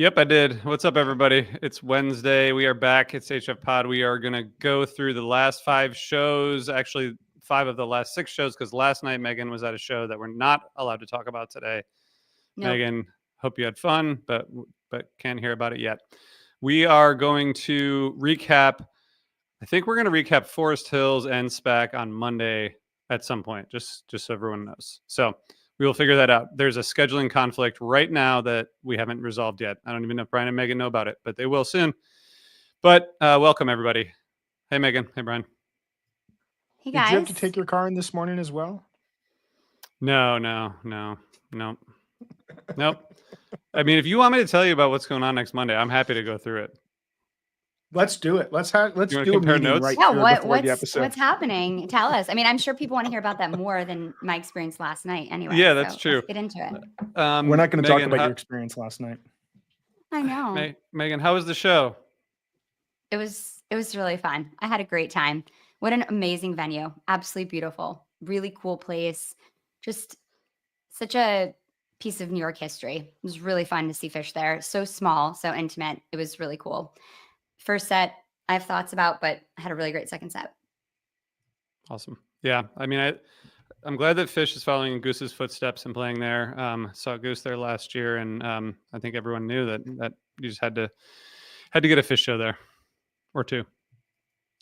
Yep, I did. What's up, everybody? It's Wednesday. We are back. It's HF Pod. We are going to go through the last 5 shows, actually 5 of the last 6 shows, because last night Megan was at a show that we're not allowed to talk about today. Nope. Megan, hope you had fun, but can't hear about it yet. We are going to recap. I think we're going to recap Forest Hills and SPAC on Monday at some point, just so everyone knows. So we will figure that out. There's a scheduling conflict right now that we haven't resolved yet. I don't even know if Brian and Megan know about it, but they will soon. But welcome, everybody. Hey, Megan. Hey, Brian. Hey, guys. Did you have to take your car in this morning as well? No. Nope. I mean, if you want me to tell you about what's going on next Monday, I'm happy to go through it. Let's do it. Let's do a meeting notes? right Yeah, here before the episode. What's happening? Tell us. I mean, I'm sure people want to hear about that more than my experience last night anyway. Yeah, that's true. Let's get into it. We're not going to talk about your experience last night. I know. Megan, how was the show? It was really fun. I had a great time. What an amazing venue. Absolutely beautiful. Really cool place. Just such a piece of New York history. It was really fun to see Phish there. So small, so intimate. It was really cool. First set, I have thoughts about, but I had a really great second set. Awesome. Yeah. I mean, I'm glad that Phish is following in Goose's footsteps and playing there. Saw Goose there last year, and I think everyone knew that you just had to get a Phish show there or two.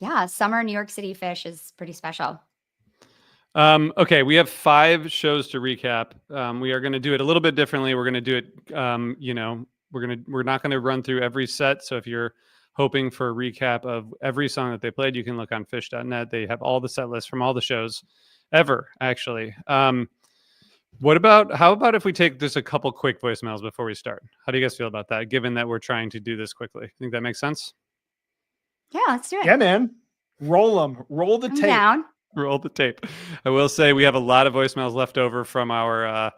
Yeah, summer New York City Phish is pretty special. Okay, we have 5 shows to recap. We are going to do it a little bit differently. We're going to do it. We're not going to run through every set. So if you're hoping for a recap of every song that they played, you can look on Phish.net. They have all the set lists from all the shows ever, actually. How about if we take just a couple quick voicemails before we start? How do you guys feel about that, given that we're trying to do this quickly? Think that makes sense? Yeah, let's do it. Yeah, man. Roll them. Roll the tape. Down. Roll the tape. I will say we have a lot of voicemails left over from our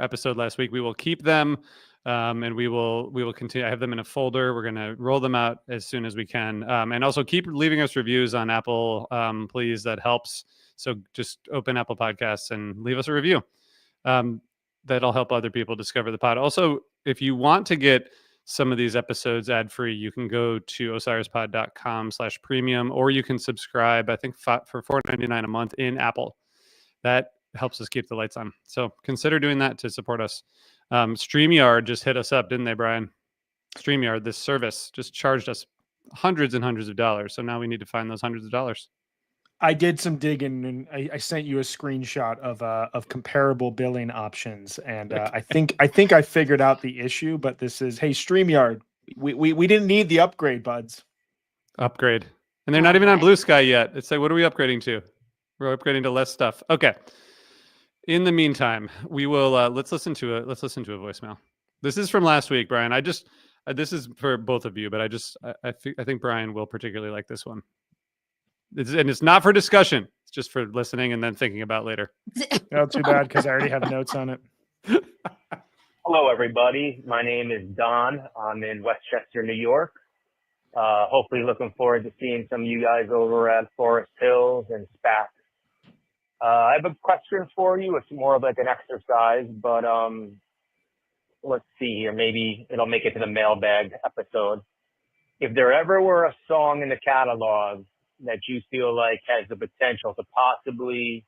episode last week. We will keep them. And we will continue. I have them in a folder. We're going to roll them out as soon as we can. And also keep leaving us reviews on Apple, please. That helps. So just open Apple Podcasts and leave us a review. That'll help other people discover the pod. Also, if you want to get some of these episodes ad-free, you can go to osirispod.com/premium, or you can subscribe, I think, for $4.99 a month in Apple. That helps us keep the lights on. So consider doing that to support us. StreamYard just hit us up, didn't they, Brian? StreamYard, this service, just charged us hundreds and hundreds of dollars. So now we need to find those hundreds of dollars. I did some digging, and I sent you a screenshot of comparable billing options, and I think I figured out the issue. But this is, hey, StreamYard, we didn't need the upgrade, buds. Upgrade, and they're not even on Blue Sky yet. It's like, what are we upgrading to? We're upgrading to less stuff. Okay. In the meantime, we will let's listen to a voicemail. This is from last week, Brian. This is for both of you, but I think Brian will particularly like this one. It's not for discussion. It's just for listening and then thinking about later. Not too bad, because I already have notes on it. Hello, everybody. My name is Don. I'm in Westchester, New York. Hopefully looking forward to seeing some of you guys over at Forest Hills and SPAC. I have a question for you. It's more of like an exercise, but let's see here. Maybe it'll make it to the mailbag episode. If there ever were a song in the catalog that you feel like has the potential to possibly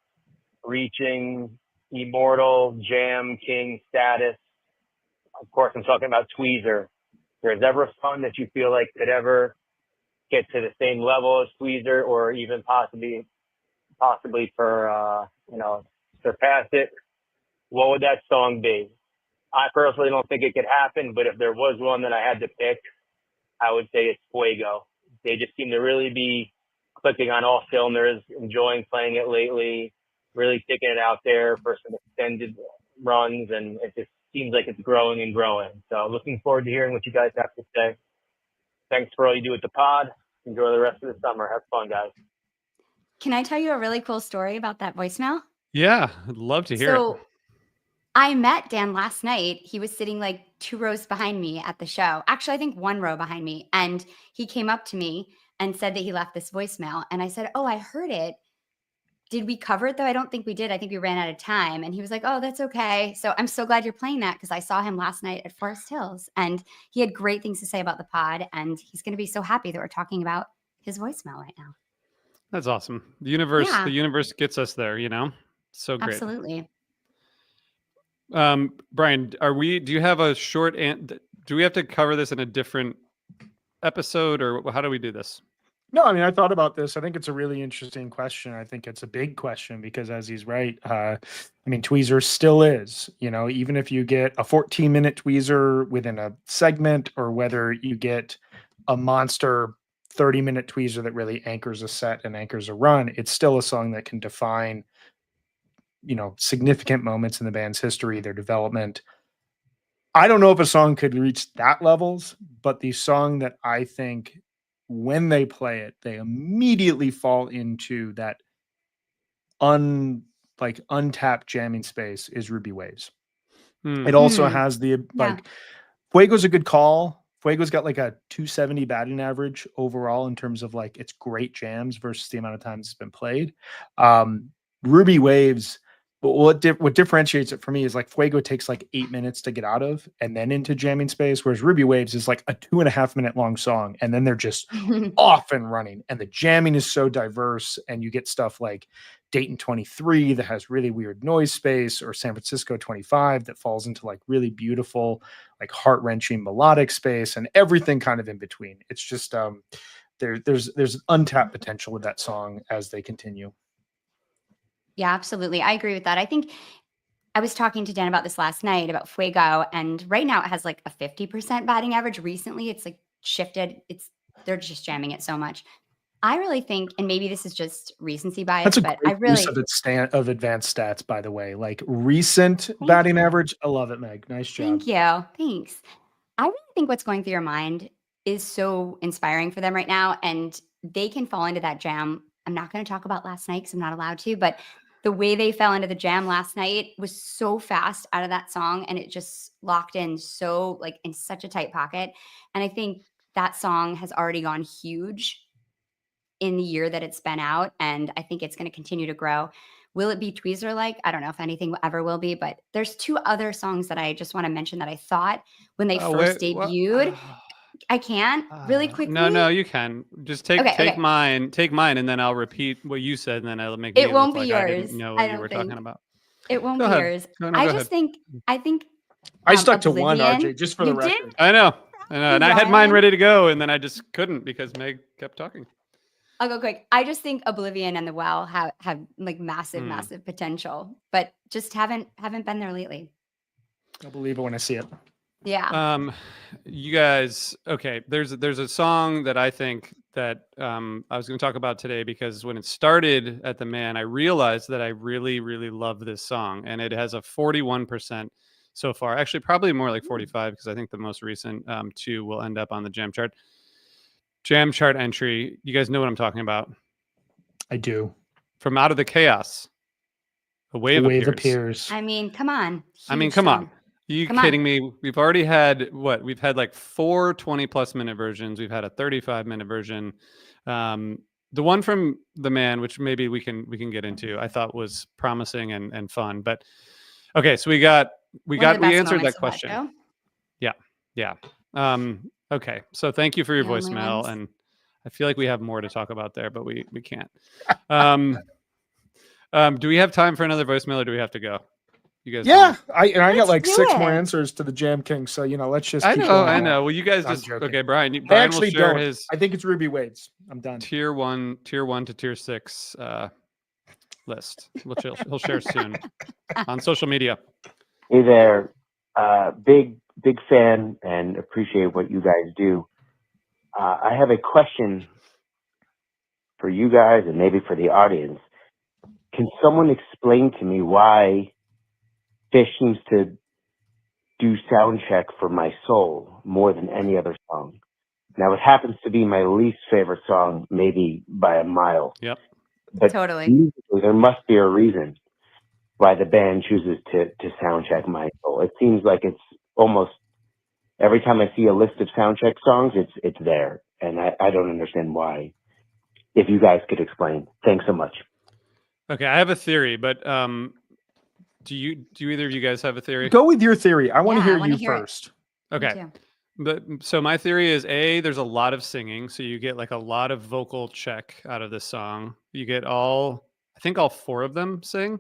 reaching immortal jam king status, of course I'm talking about Tweezer. If there's ever a song that you feel like could ever get to the same level as Tweezer, or even possibly for surpass it, what would that song be? I personally don't think it could happen, but if there was one that I had to pick, I would say it's Fuego. They just seem to really be clicking on all cylinders, enjoying playing it lately, really taking it out there for some extended runs, and it just seems like it's growing and growing. So looking forward to hearing what you guys have to say. Thanks for all you do with the pod. Enjoy the rest of the summer. Have fun, guys. Can I tell you a really cool story about that voicemail? Yeah, I'd love to hear it. I met Dan last night. He was sitting like 2 rows behind me at the show. Actually, I think 1 row behind me. And he came up to me and said that he left this voicemail. And I said, oh, I heard it. did we cover it though? I don't think we did. I think we ran out of time. And he was like, oh, that's okay. So I'm so glad you're playing that because I saw him last night at Forest Hills and he had great things to say about the pod. And he's going to be so happy that we're talking about his voicemail right now. That's awesome. The universe Yeah. the universe gets us there, So great. Absolutely. Brian, do you have a short do we have to cover this in a different episode, or how do we do this? No, I mean, I thought about this. I think it's a really interesting question. I think it's a big question because, as he's right, I mean, tweezer still is, even if you get a 14-minute tweezer within a segment, or whether you get a monster 30-minute tweezer that really anchors a set and anchors a run, it's still a song that can define, significant moments in the band's history, their development. I don't know if a song could reach that levels, but the song that I think when they play it, they immediately fall into that untapped jamming space is Ruby Waves. It also has Fuego's a good call. Fuego's got like a 270 batting average overall in terms of like its great jams versus the amount of times it's been played. Ruby Waves, what differentiates it for me is like Fuego takes like 8 minutes to get out of and then into jamming space, whereas Ruby Waves is like a 2.5 minute long song and then they're just off and running. And the jamming is so diverse, and you get stuff like Dayton 23 that has really weird noise space, or San Francisco 25 that falls into like really beautiful, like heart-wrenching melodic space, and everything kind of in between. It's just there's untapped potential with that song as they continue. Yeah, absolutely. I agree with that. I think I was talking to Dan about this last night about Fuego, and right now it has like a 50% batting average. Recently, it's like shifted. They're just jamming it so much. I really think, and maybe this is just recency bias, That's a but great I really use of advanced stats, by the way. Like recent batting average. I love it, Meg. Nice job. Thank you. Thanks. I really think what's going through your mind is so inspiring for them right now, and they can fall into that jam. I'm not going to talk about last night because I'm not allowed to, but the way they fell into the jam last night was so fast out of that song, and it just locked in so like in such a tight pocket. And I think that song has already gone huge in the year that it's been out, and I think it's going to continue to grow. Will it be tweezer like? I don't know if anything ever will be, but there's two other songs that I just want to mention that I thought when they first debuted. I can really quickly. No, you can just take mine, and then I'll repeat what you said, and then I'll make it won't be like yours. I didn't know what you were talking about. It won't be yours. I think I stuck to Oblivion. one, RJ, just for the record. Did? I know, and I had mine ready to go, and then I just couldn't because Meg kept talking. I'll go quick. I just think Oblivion and The Well have like massive potential, but just haven't been there lately. I'll believe it when I see it. Yeah. You guys, okay. There's a song that I think that I was going to talk about today because when it started at the Man, I realized that I really, really love this song, and it has a 41% so far. Actually, probably more like 45 because I think the most recent two will end up on the Jam chart entry. You guys know what I'm talking about? I do. From Out of the Chaos, a wave appears. I mean, come on. Come on. You kidding me? We've already had we've had like 4 20+ minute versions. We've had a 35-minute version. The one from the Man, which maybe we can get into, I thought was promising and fun. But okay, so we answered that question. Yeah. Okay, so thank you for your voicemail, and I feel like we have more to talk about there, but we can't. Do we have time for another voicemail, or do we have to go? You guys? Yeah, I got like 6 more answers to the Jam King, so let's just. I know. Well, you guys just okay, Brian. Brian will share his. I think it's Ruby Waves. I'm done. Tier 1 to Tier 6 list, which he'll share soon on social media. Hey there, big fan and appreciate what you guys do. I have a question for you guys and maybe for the audience. Can someone explain to me why Phish seems to do Soundcheck for My Soul more than any other song? Now, it happens to be my least favorite song, maybe by a mile. Yep. But totally. Musically, there must be a reason why the band chooses to Soundcheck My Soul. It seems like it's almost every time I see a list of Soundcheck songs, it's there. And I don't understand why. If you guys could explain. Thanks so much. Okay, I have a theory, but do either of you guys have a theory? Go with your theory. I want to Yeah, I hear wanna you hear it. first. Me Okay. too. But so my theory is there's a lot of singing, so you get like a lot of vocal check out of this song. You get I think all four of them sing.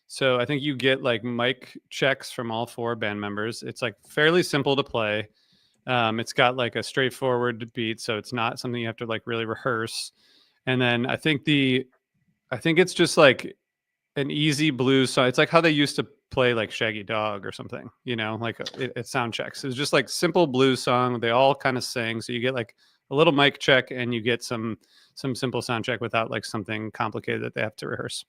So I think you get like mic checks from all four band members. It's like fairly simple to play. It's got like a straightforward beat, so it's not something you have to like really rehearse. And then I think it's just like an easy blues song. It's like how they used to play like Shaggy Dog or something, like it sound checks. It's just like simple blues song. They all kind of sing, so you get like a little mic check and you get some simple sound check without like something complicated that they have to rehearse.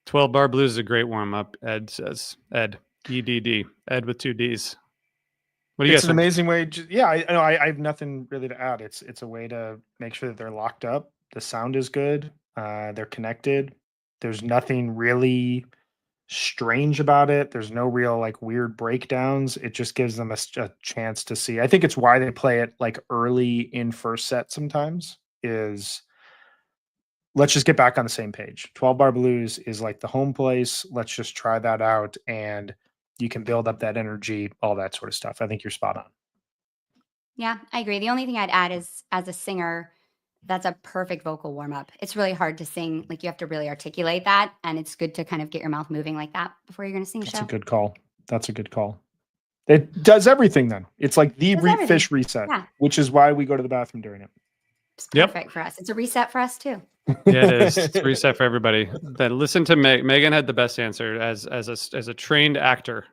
12 bar blues is a great warm up. Ed says Ed EDD Ed with two D's. What do you It's guys an think? amazing way. Yeah, I have nothing really to add. It's a way to make sure that they're locked up. The sound is good. They're connected. There's nothing really strange about it. There's no real like weird breakdowns. It just gives them a chance to see. I think it's why they play it like early in first set sometimes is let's just get back on the same page. 12 bar blues is like the home place. Let's just try that out and you can build up that energy, all that sort of stuff. I think you're spot on. Yeah, I agree. The only thing I'd add is as a singer, that's a perfect vocal warm up. It's really hard to sing. Like you have to really articulate that. And it's good to kind of get your mouth moving like that before you're going to sing That's show. a good call. That's a good call. It does everything then. It's like the Does everything. fish reset, Yeah. which is why we go to the bathroom during it. It's Yep. perfect for us. It's a reset for us too. Yeah, it is. It's a reset for everybody. Then listen to Megan had the best answer as a trained actor.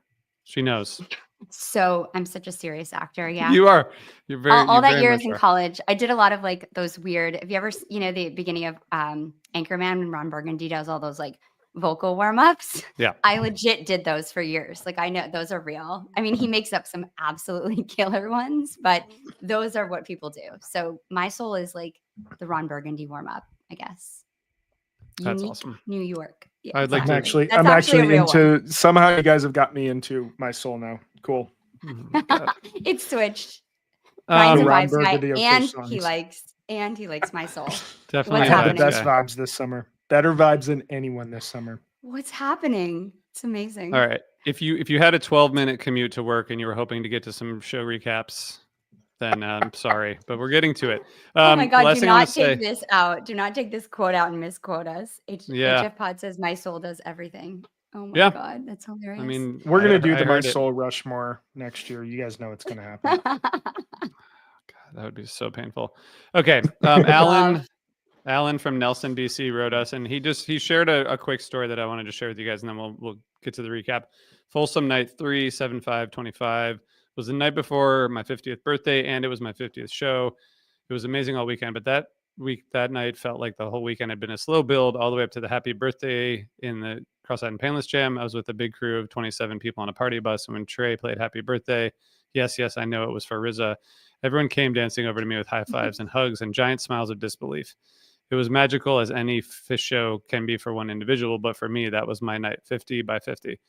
She knows. So I'm such a serious actor. Yeah. You are. You're very. all you that very years much in are. college, I did a lot of like those weird. Have you ever, the beginning of Anchorman when Ron Burgundy does all those like vocal warm ups? Yeah. I legit did those for years. Like I know those are real. I mean, he makes up some absolutely killer ones, but those are what people do. So my soul is like the Ron Burgundy warm up, I guess. That's Unique awesome. New York. Yeah, I'd like exactly. to- I'm That's actually a real into somehow you guys have got me into my soul now. Cool. Oh my God. one. It's switched. Brian's a Ron vibes guy, Burgundy of and fish he likes my soul. Definitely. I What's had the happening? best vibes this summer. Better vibes than anyone this summer. What's happening? It's amazing. All right. If you had a 12-minute commute to work and you were hoping to get to some show recaps, then I'm sorry, but we're getting to it. Oh my God, last do thing I wanna not take say- this out. Do not take this quote out and misquote us. Yeah. HF Pod says, my soul does everything. Oh my Yeah. God, that's hilarious. I mean, We're gonna I do the My heard it. Soul Rushmore next year. You guys know it's gonna happen. That would be so painful. Okay. Alan from Nelson, BC wrote us, and he shared a quick story that I wanted to share with you guys, and then we'll get to the recap. Folsom Night 3/7/5/25 was the night before my 50th birthday, and it was my 50th show. It was amazing all weekend, but that night felt like the whole weekend had been a slow build all the way up to the happy birthday in the Cross-Eyed and Painless Jam. I was with a big crew of 27 people on a party bus, and when Trey played Happy Birthday, yes, I know it was for RZA, everyone came dancing over to me with high fives and hugs and giant smiles of disbelief. It was magical as any Fish show can be for one individual, but for me, that was my night, 50 by 50.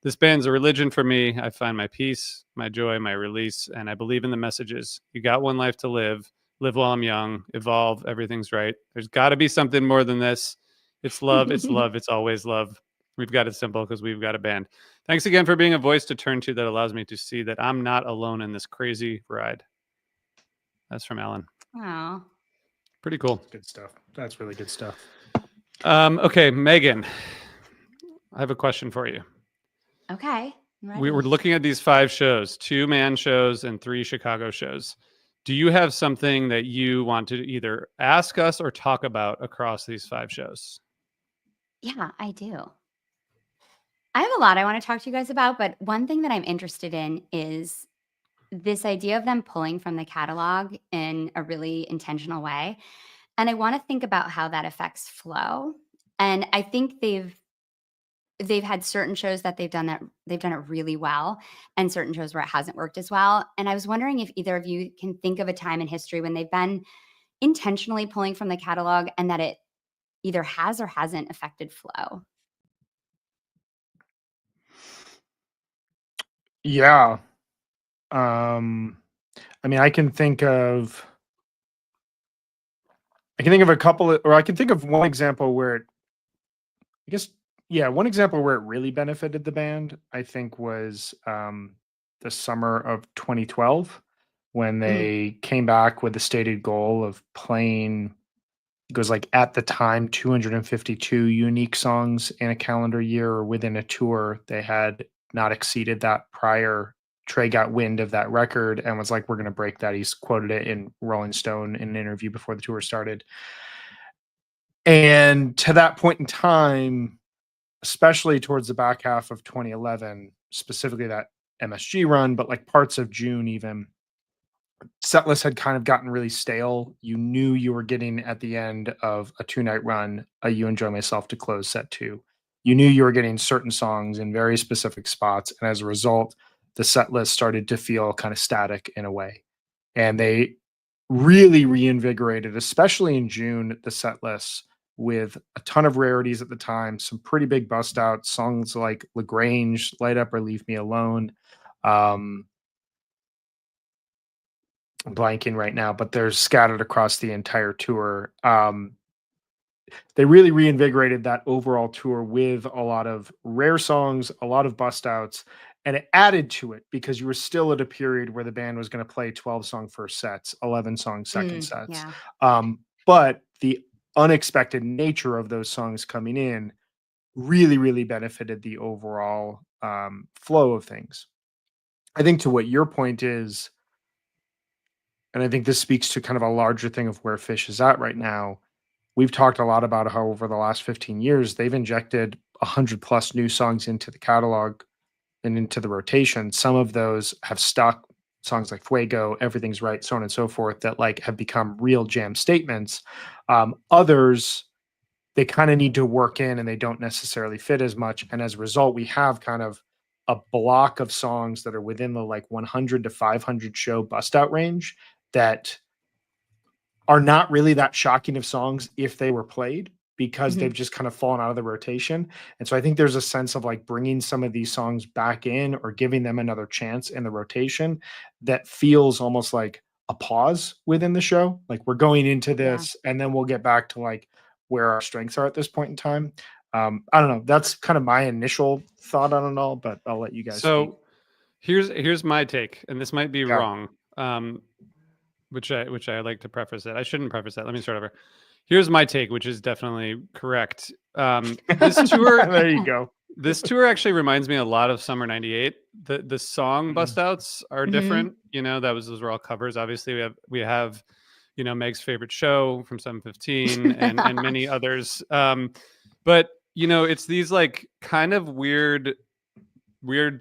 This band's a religion for me. I find my peace, my joy, my release, and I believe in the messages. You got one life to live while I'm young, evolve, everything's right. There's got to be something more than this. It's love, it's love, it's always love. We've got it simple because we've got a band. Thanks again for being a voice to turn to that allows me to see that I'm not alone in this crazy ride. That's from Alan. Wow. Pretty cool. Good stuff. That's really good stuff. Okay, Megan, I have a question for you. Okay. I'm We were ready. looking at these 5 shows, 2-man shows and 3 Chicago shows. Do you have something that you want to either ask us or talk about across these 5 shows? Yeah, I do. I have a lot I want to talk to you guys about, but one thing that I'm interested in is this idea of them pulling from the catalog in a really intentional way. And I want to think about how that affects flow. And I think they've had certain shows that they've done it really well, and certain shows where it hasn't worked as well. And I was wondering if either of you can think of a time in history when they've been intentionally pulling from the catalog and that it either has or hasn't affected flow. Yeah. I mean, I can think of a couple of, or I can think of one example where I guess, yeah, one example where it really benefited the band, I think, was the summer of 2012 when Mhm. they came back with the stated goal of playing, it was like at the time 252 unique songs in a calendar year or within a tour. They had not exceeded that prior. Trey got wind of that record and was like, we're going to break that. He's quoted it in Rolling Stone in an interview before the tour started. And to that point in time, especially towards the back half of 2011, specifically that MSG run, but like parts of June even, setlist had kind of gotten really stale. You knew you were getting at the end of a 2-night run, a You Enjoy Myself to close set 2. You knew you were getting certain songs in very specific spots, and as a result, the set list started to feel kind of static in a way. And they really reinvigorated, especially in June, the set lists with a ton of rarities at the time, some pretty big bust outs, songs like LaGrange, Light Up or Leave Me Alone. Um, I'm blanking right now, but they're scattered across the entire tour. They really reinvigorated that overall tour with a lot of rare songs, a lot of bust outs, and it added to it because you were still at a period where the band was going to play 12-song first sets, 11-song second sets. Yeah. But the unexpected nature of those songs coming in really, really benefited the overall flow of things. I think to what your point is, and I think this speaks to kind of a larger thing of where Fish is at right now. We've talked a lot about how over the last 15 years, they've injected 100 plus new songs into the catalog and into the rotation. Some of those have stuck, songs like Fuego, Everything's Right, so on and so forth, that like have become real jam statements. Others, they kind of need to work in and they don't necessarily fit as much. And as a result, we have kind of a block of songs that are within the like 100 to 500 show bust out range that are not really that shocking of songs if they were played because Mhm. they've just kind of fallen out of the rotation. And so I think there's a sense of like bringing some of these songs back in or giving them another chance in the rotation that feels almost like a pause within the show. Like we're going into Yeah. this and then we'll get back to like where our strengths are at this point in time. I don't know. That's kind of my initial thought on it all, but I'll let you guys speak. So here's my take, and this might be Yeah. wrong. Which I like to preface it. I shouldn't preface that. Let me start over. Here's my take, which is definitely correct. This tour, There you go. this tour actually reminds me a lot of Summer '98. The song Mhm. bust outs are Mhm. different. You know, those were all covers. Obviously, we have you know Meg's favorite show from 715 and many others. But you know, it's these like kind of weird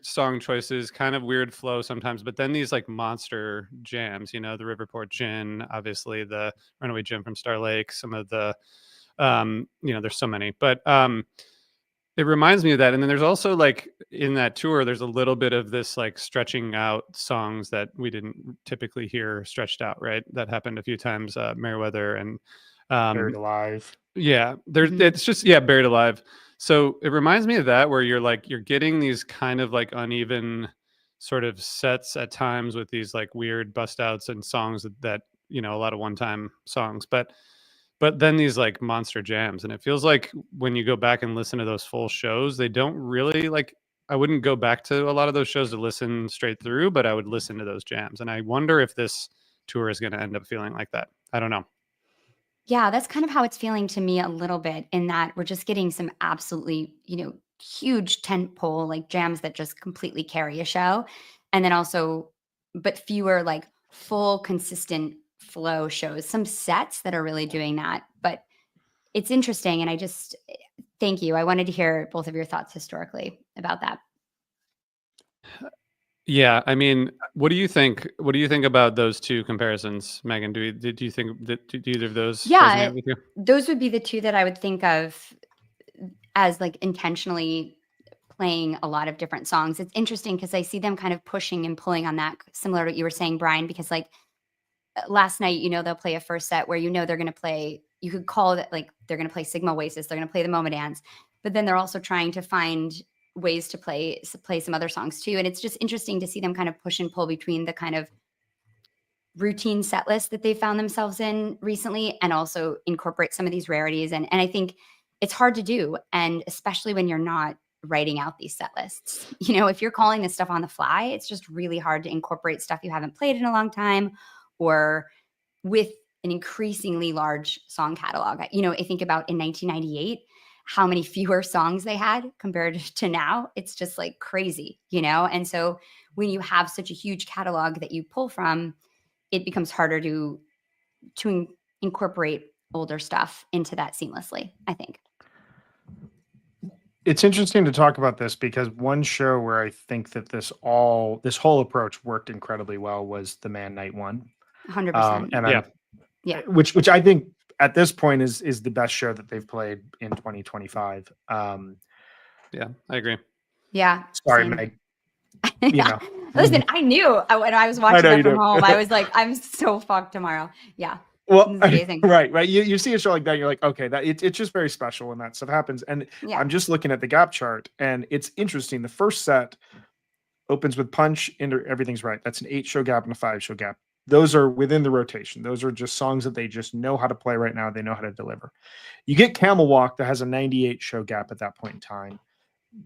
song choices, kind of weird flow sometimes, but then these like monster jams, you know, the Riverport Gin, obviously the Runaway Jim from Star Lake, some of the you know, there's so many. But it reminds me of that. And then there's also like in that tour, there's a little bit of this like stretching out songs that we didn't typically hear stretched out, right? That happened a few times, Meriwether and Buried um Alive. yeah, there's Mhm. it's just yeah, Buried Alive. So it reminds me of that where you're getting these kind of like uneven sort of sets at times with these like weird bust outs and songs that you know a lot of one time songs, but then these like monster jams, and it feels like when you go back and listen to those full shows, they don't really like. I wouldn't go back to a lot of those shows to listen straight through, but I would listen to those jams, and I wonder if this tour is going to end up feeling like that. I don't know. Yeah, that's kind of how it's feeling to me a little bit in that we're just getting some absolutely, huge tentpole like jams that just completely carry a show. And then also, but fewer like full consistent flow shows, some sets that are really doing that. But it's interesting. And thank you. I wanted to hear both of your thoughts historically about that. Yeah, I mean, what do you think? What do you think about those two comparisons, Megan? Do you think that do either of those Yeah, resonate with you? those would be the two that I would think of as like intentionally playing a lot of different songs. It's interesting because I see them kind of pushing and pulling on that, similar to what you were saying, Brian, because like last night, they'll play a first set where they're going to play, you could call it like they're going to play Sigma Oasis, they're going to play the MoMA Dance, but then they're also trying to find ways to play some other songs too. And it's just interesting to see them kind of push and pull between the kind of routine set list that they found themselves in recently and also incorporate some of these rarities. And I think it's hard to do. And especially when you're not writing out these set lists. If you're calling this stuff on the fly, it's just really hard to incorporate stuff you haven't played in a long time or with an increasingly large song catalog. I think about in 1998, how many fewer songs they had compared to now. It's just like crazy, And so when you have such a huge catalog that you pull from, it becomes harder to incorporate older stuff into that seamlessly, I think. It's interesting to talk about this because one show where I think that this whole approach worked incredibly well was the Man Night one. 100%. And Yeah. which I think at this point is the best show that they've played in 2025. Yeah, I agree. Yeah. Sorry, same. Meg. Yeah. Listen, I knew when I was watching know that you from do. home, I was like, I'm so fucked tomorrow. Yeah. Well, It's amazing. right. You see a show like that, you're like, okay, that it's just very special when that stuff happens. And Yeah. I'm just looking at the gap chart, and it's interesting. The first set opens with Punch, into Everything's Right. That's an 8-show gap and a 5-show gap. Those are within the rotation. Those are just songs that they just know how to play right now. They know how to deliver. You get Camel Walk that has a 98-show gap at that point in time.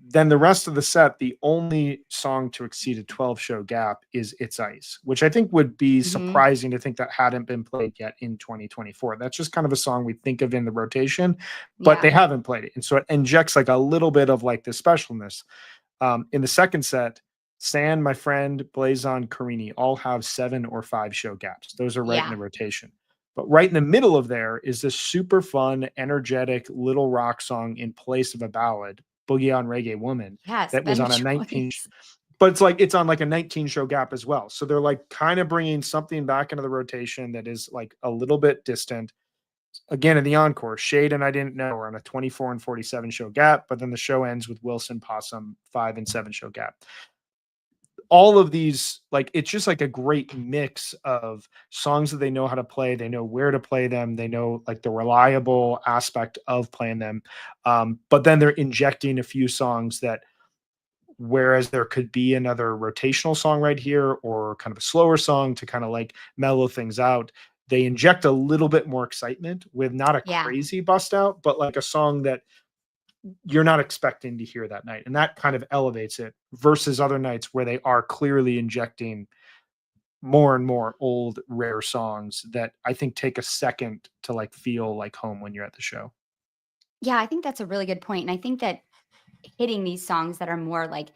Then the rest of the set, the only song to exceed a 12-show gap is It's Ice, which I think would be surprising to think that hadn't been played yet in 2024. That's just kind of a song we think of in the rotation, but they haven't played it. And so it injects like a little bit of like this specialness. In the second set, Sand, My Friend, Blazon, Carini all have 7 or 5 show gaps. Those are right in the rotation. But right in the middle of there is this super fun, energetic little rock song in place of a ballad, Boogie on Reggae Woman, that was on a 19, but it's on like a 19-show gap as well. So they're like kind of bringing something back into the rotation that is like a little bit distant. Again, in the encore, Shade and I Didn't Know are on a 24 and 47 show gap, but then the show ends with Wilson Possum 5 and 7 show gap. All of these, like, it's just like a great mix of songs that they know how to play. They know where to play them. They know like the reliable aspect of playing them. But then they're injecting a few songs that, whereas there could be another rotational song right here or kind of a slower song to kind of like mellow things out, they inject a little bit more excitement with not a crazy bust out, but like a song that you're not expecting to hear that night. And that kind of elevates it versus other nights where they are clearly injecting more and more old, rare songs that I think take a second to like feel like home when you're at the show. Yeah, I think that's a really good point. And I think that hitting these songs that are more like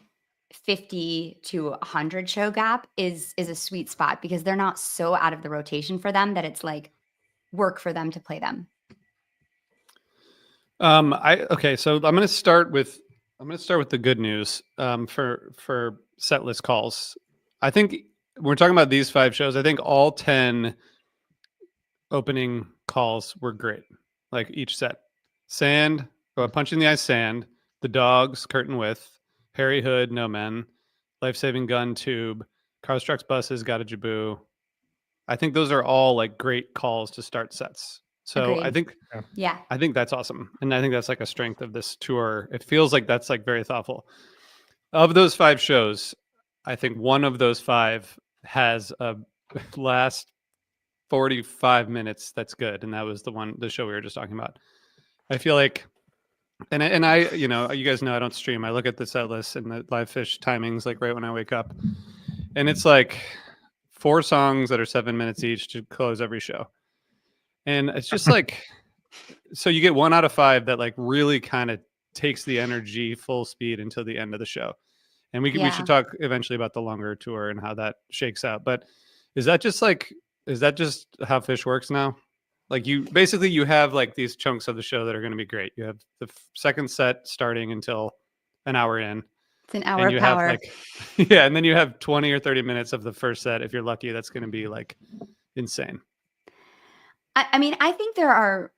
50 to 100 show gap is a sweet spot because they're not so out of the rotation for them that it's like work for them to play them. So I'm going to start with the good news for set list calls. I think when we're talking about these 5 shows, I think all 10 opening calls were great. Like each set, Sand, Punch in the Ice, Sand, The Dogs, Curtain Width, Harry Hood, No Men, Life Saving Gun, Tube, Cars Trucks Buses, Got a Jaboo. I think those are all like great calls to start sets. So Agreed. I think that's awesome. And I think that's like a strength of this tour. It feels like that's like very thoughtful. Of those 5 shows, I think one of those 5 has a last 45 minutes that's good. And that was the show we were just talking about. I feel like, and I, you guys know I don't stream. I look at the set list and the Live Fish timings like right when I wake up. And it's like 4 songs that are 7 minutes each to close every show. And it's just like, so you get 1 out of 5 that like really kind of takes the energy full speed until the end of the show. And we should talk eventually about the longer tour and how that shakes out. But is that just how Fish works now? Like you have like these chunks of the show that are going to be great. You have the second set starting until an hour in. It's an hour and you power. have like, and then you have 20 or 30 minutes of the first set. If you're lucky, that's going to be like insane. I mean, I think there are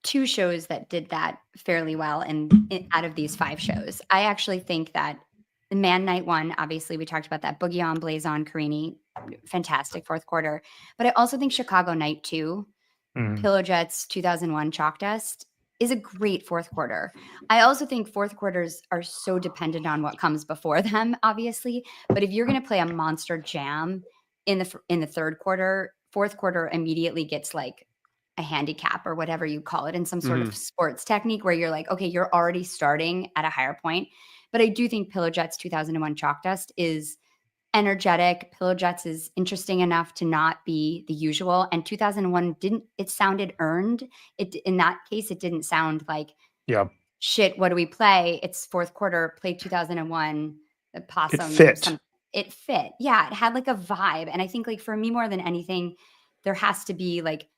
2 shows that did that fairly well out of these 5 shows. I actually think that the Man Night one, obviously we talked about that, Boogie on, Blazon, Carini, fantastic fourth quarter. But I also think Chicago Night 2, Pillow Jets 2001 Chalk Dust is a great fourth quarter. I also think fourth quarters are so dependent on what comes before them, obviously. But if you're going to play a monster jam in the third quarter, fourth quarter immediately gets like a handicap or whatever you call it in some sort Mhm. of sports technique where you're like, okay, you're already starting at a higher point. But I do think Pillow Jets 2001 Chalk Dust is energetic. Pillow Jets is interesting enough to not be the usual. And 2001 didn't, it sounded earned. It, in that case, it didn't sound like, Yeah. shit, what do we play? It's fourth quarter, play 2001, the It Possums or fit. something. It fit. Yeah, it had like a vibe. And I think like for me more than anything, there has to be like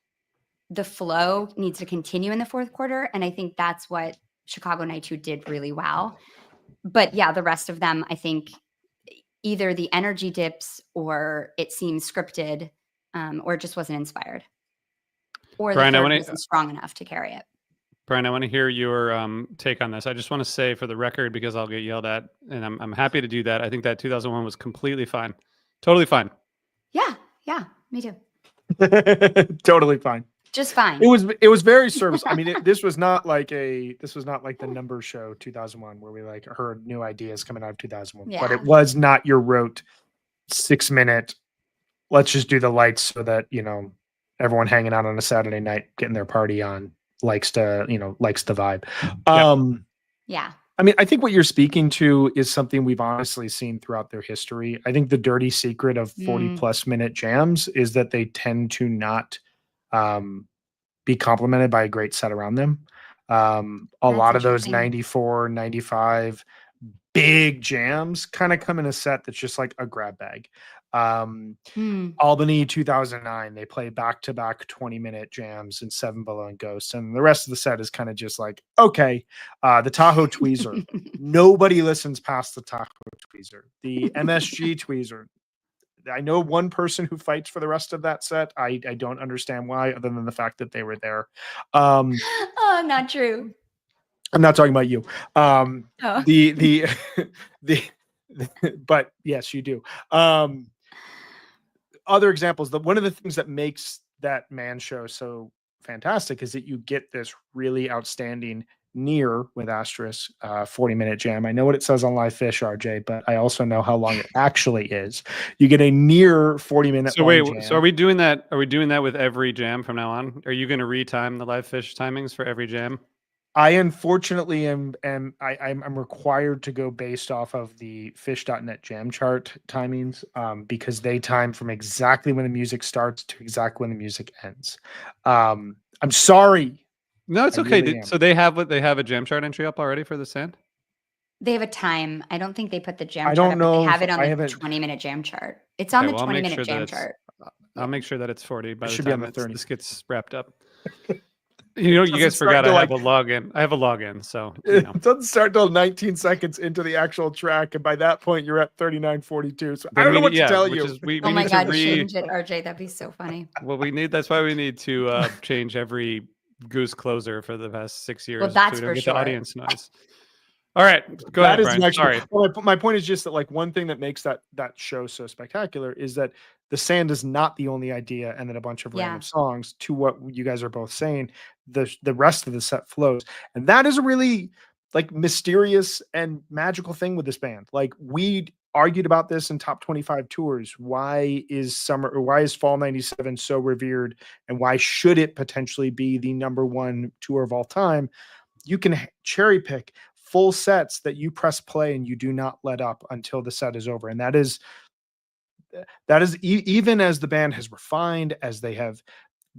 the flow needs to continue in the fourth quarter. And I think that's what Chicago Night 2 did really well. But yeah, the rest of them, I think either the energy dips or it seems scripted, or it just wasn't inspired. Or the Brian, I third want wasn't strong enough to carry it. Brian, I want to hear your take on this. I just want to say for the record, because I'll get yelled at, and I'm happy to do that. I think that 2001 was completely fine, totally fine. Yeah, me too. Totally fine. Just fine. It was very service. I mean, this was not like the number show 2001 where we like heard new ideas coming out of 2001. But Yeah. it was not your rote 6-minute. Let's just do the lights so that everyone hanging out on a Saturday night getting their party on likes the vibe. Yeah. I mean, I think what you're speaking to is something we've honestly seen throughout their history. I think the dirty secret of 40 plus minute jams is that they tend to not be complemented by a great set around them. A lot of those interesting. 94, 95 big jams kind of come in a set that's just like a grab bag. Albany 2009, they play back-to-back 20-minute jams in Seven Below and Ghost, and the rest of the set is kind of just like, okay. The Tahoe Tweezer, nobody listens past the Tahoe Tweezer. The MSG Tweezer, I know one person who fights for the rest of that set. I don't understand why, other than the fact that they were there. Oh, not true. I'm not talking about you. Oh. The but yes, you do. Other examples, one of the things that makes that man show so fantastic is that you get this really outstanding near with asterisk 40-minute jam. I know what it says on Live Fish, RJ, but I also know how long it actually is. You get a near 40-minute. So wait, jam. so are we doing that? Are we doing that with every jam from now on? Are you going to retime the Live Fish timings for every jam? I unfortunately am I'm required to go based off of the fish.net jam chart timings because they time from exactly when the music starts to exactly when the music ends. I'm sorry. No, it's I okay. really am. So they have a jam chart entry up already for the sand? They have a time. I don't think they put the jam I chart don't up, but know they have if it on I the haven't- 20-minute jam chart. It's on Okay, the well, I'll make 20-minute sure that jam it's- chart. I'll make sure that it's 40 by It the should be on time the 30. this gets wrapped up. You Doesn't guys start forgot I till, have a login. I have a login, so It doesn't start till 19 seconds into the actual track, and by that point you're at 39:42. So I don't know what to tell you. We Oh my need God, to change it, RJ. That'd be so funny. Well, that's why we need to change every goose closer for the past 6 years. that's so we don't for get sure. the audience noise. All right, go ahead, Brian. Sorry. Well, my point is just that like one thing that makes that show so spectacular is that the sand is not the only idea, and then a bunch of random songs. To what you guys are both saying, the rest of the set flows, and that is a really like mysterious and magical thing with this band. Like we argued about this in top 25 tours. Why is Fall 97 so revered, and why should it potentially be the number one tour of all time? You can cherry pick full sets that you press play and you do not let up until the set is over. And that is even as the band has refined, as they have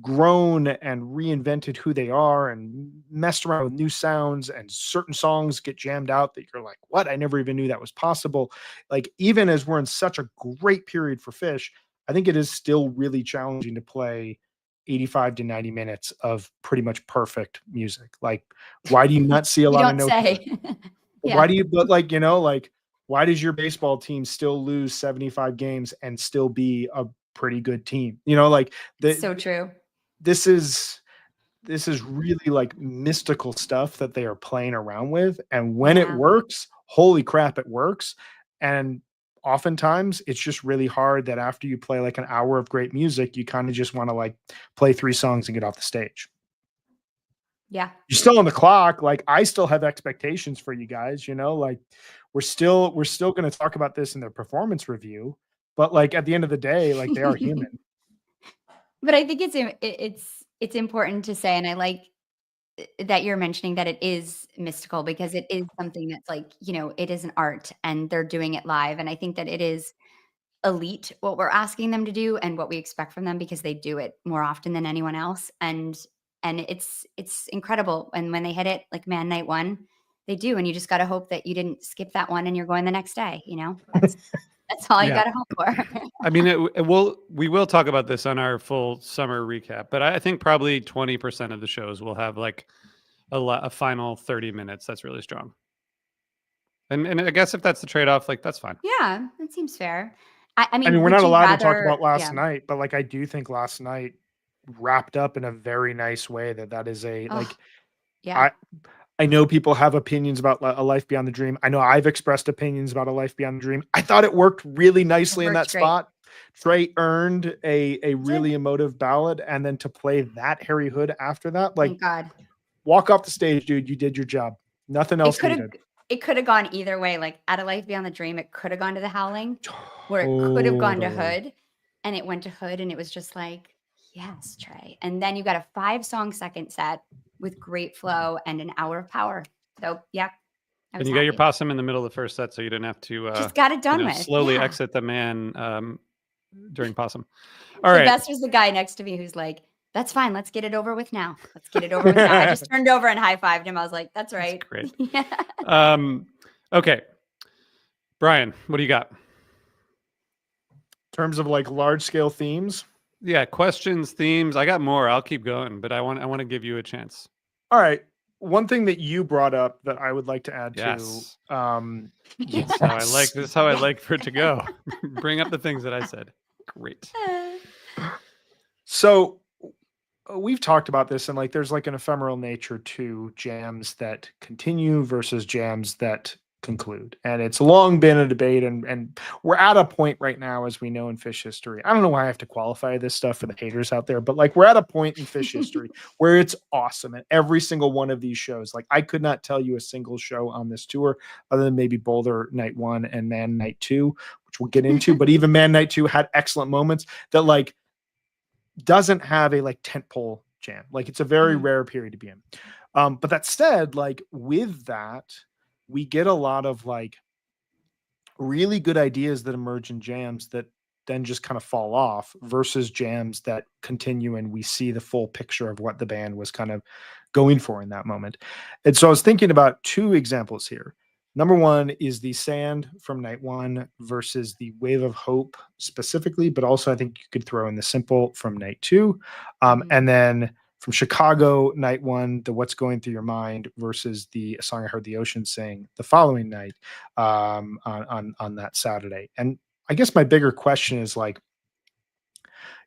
grown and reinvented who they are and messed around with new sounds, and certain songs get jammed out that you're like, what? I never even knew that was possible. Like, even as we're in such a great period for Fish, I think it is still really challenging to play 85 to 90 minutes of pretty much perfect music. Like, why do you not see a lot of notes? Why do you, but like, why does your baseball team still lose 75 games and still be a pretty good team? So true. This is really like mystical stuff that they are playing around with. And when it works, holy crap, it works. And oftentimes it's just really hard that after you play like an hour of great music, you kind of just want to like play 3 songs and get off the stage. Yeah. You're still on the clock. Like, I still have expectations for you guys, like we're still going to talk about this in their performance review, but like at the end of the day, like they are human. But I think it's important to say, and I like that you're mentioning that it is mystical because it is something that's like, it is an art and they're doing it live. And I think that it is elite what we're asking them to do and what we expect from them because they do it more often than anyone else. And it's incredible. And when they hit it like Man Night 1, they do. And you just gotta hope that you didn't skip that one and you're going the next day, That's all you Yeah. gotta hope for. I mean, we will talk about this on our full summer recap, but I think probably 20% of the shows will have like a final 30 minutes that's really strong. And I guess if that's the trade-off, like that's fine. Yeah, that seems fair. I I mean, mean, we're would not you allowed to talk rather about last yeah. night, but like I do think last night wrapped up in a very nice way. That is a Oh, like yeah. I know people have opinions about A Life Beyond the Dream. I know I've expressed opinions about A Life Beyond the Dream. I thought it worked really nicely in that worked great. spot. Trey earned a really Did. emotive ballad, and then to play that Harry Hood after that, like Thank God. walk off the stage, dude. You did your job. Nothing else It needed. could have gone either way. Like at A Life Beyond the Dream, it could have gone to The Howling, where it could have gone to Totally. Hood, and it went to Hood, and it was just like, yes, Trey. And then you got a 5-song second set with great flow and an hour of power. So yeah, I And was you got your happy. possum in the middle of the first set, so you didn't have to Just got it done with. slowly Yeah. exit the man during possum. All The right. best was the guy next to me who's like, "That's fine. Let's get it over with now. Let's get it over with now." I just turned over and high-fived him. I was like, "That's right." great. Yeah. Okay. Brian, what do you got? In terms of like large scale themes. Yeah, questions, themes. I got more. I'll keep going, but I want to give you a chance. All right. One thing that you brought up that I would like to add Yes. to This is how I like this is how I like for it to go. Bring up the things that I said. Great. So we've talked about this, and like there's like an ephemeral nature to jams that continue versus jams that conclude. And it's long been a debate, and we're at a point right now, as we know in Phish history. I don't know why I have to qualify this stuff for the haters out there, but like we're at a point in Phish history where it's awesome. And every single one of these shows, like I could not tell you a single show on this tour other than maybe Boulder Night 1 and Man Night 2, which we'll get into. But even Man Night 2 had excellent moments that like doesn't have a like tentpole jam. Like it's a very rare period to be in. But that said, like with that, we get a lot of like really good ideas that emerge in jams that then just kind of fall off versus jams that continue and we see the full picture of what the band was kind of going for in that moment. And so I was thinking about two examples here. Number one is the Sand from Night 1 versus the Wave of Hope specifically, but also I think you could throw in the Simple from Night 2. And then from Chicago, Night 1, the What's Going Through Your Mind versus the A Song I Heard the Ocean Sing the following night on that Saturday. And I guess my bigger question is like,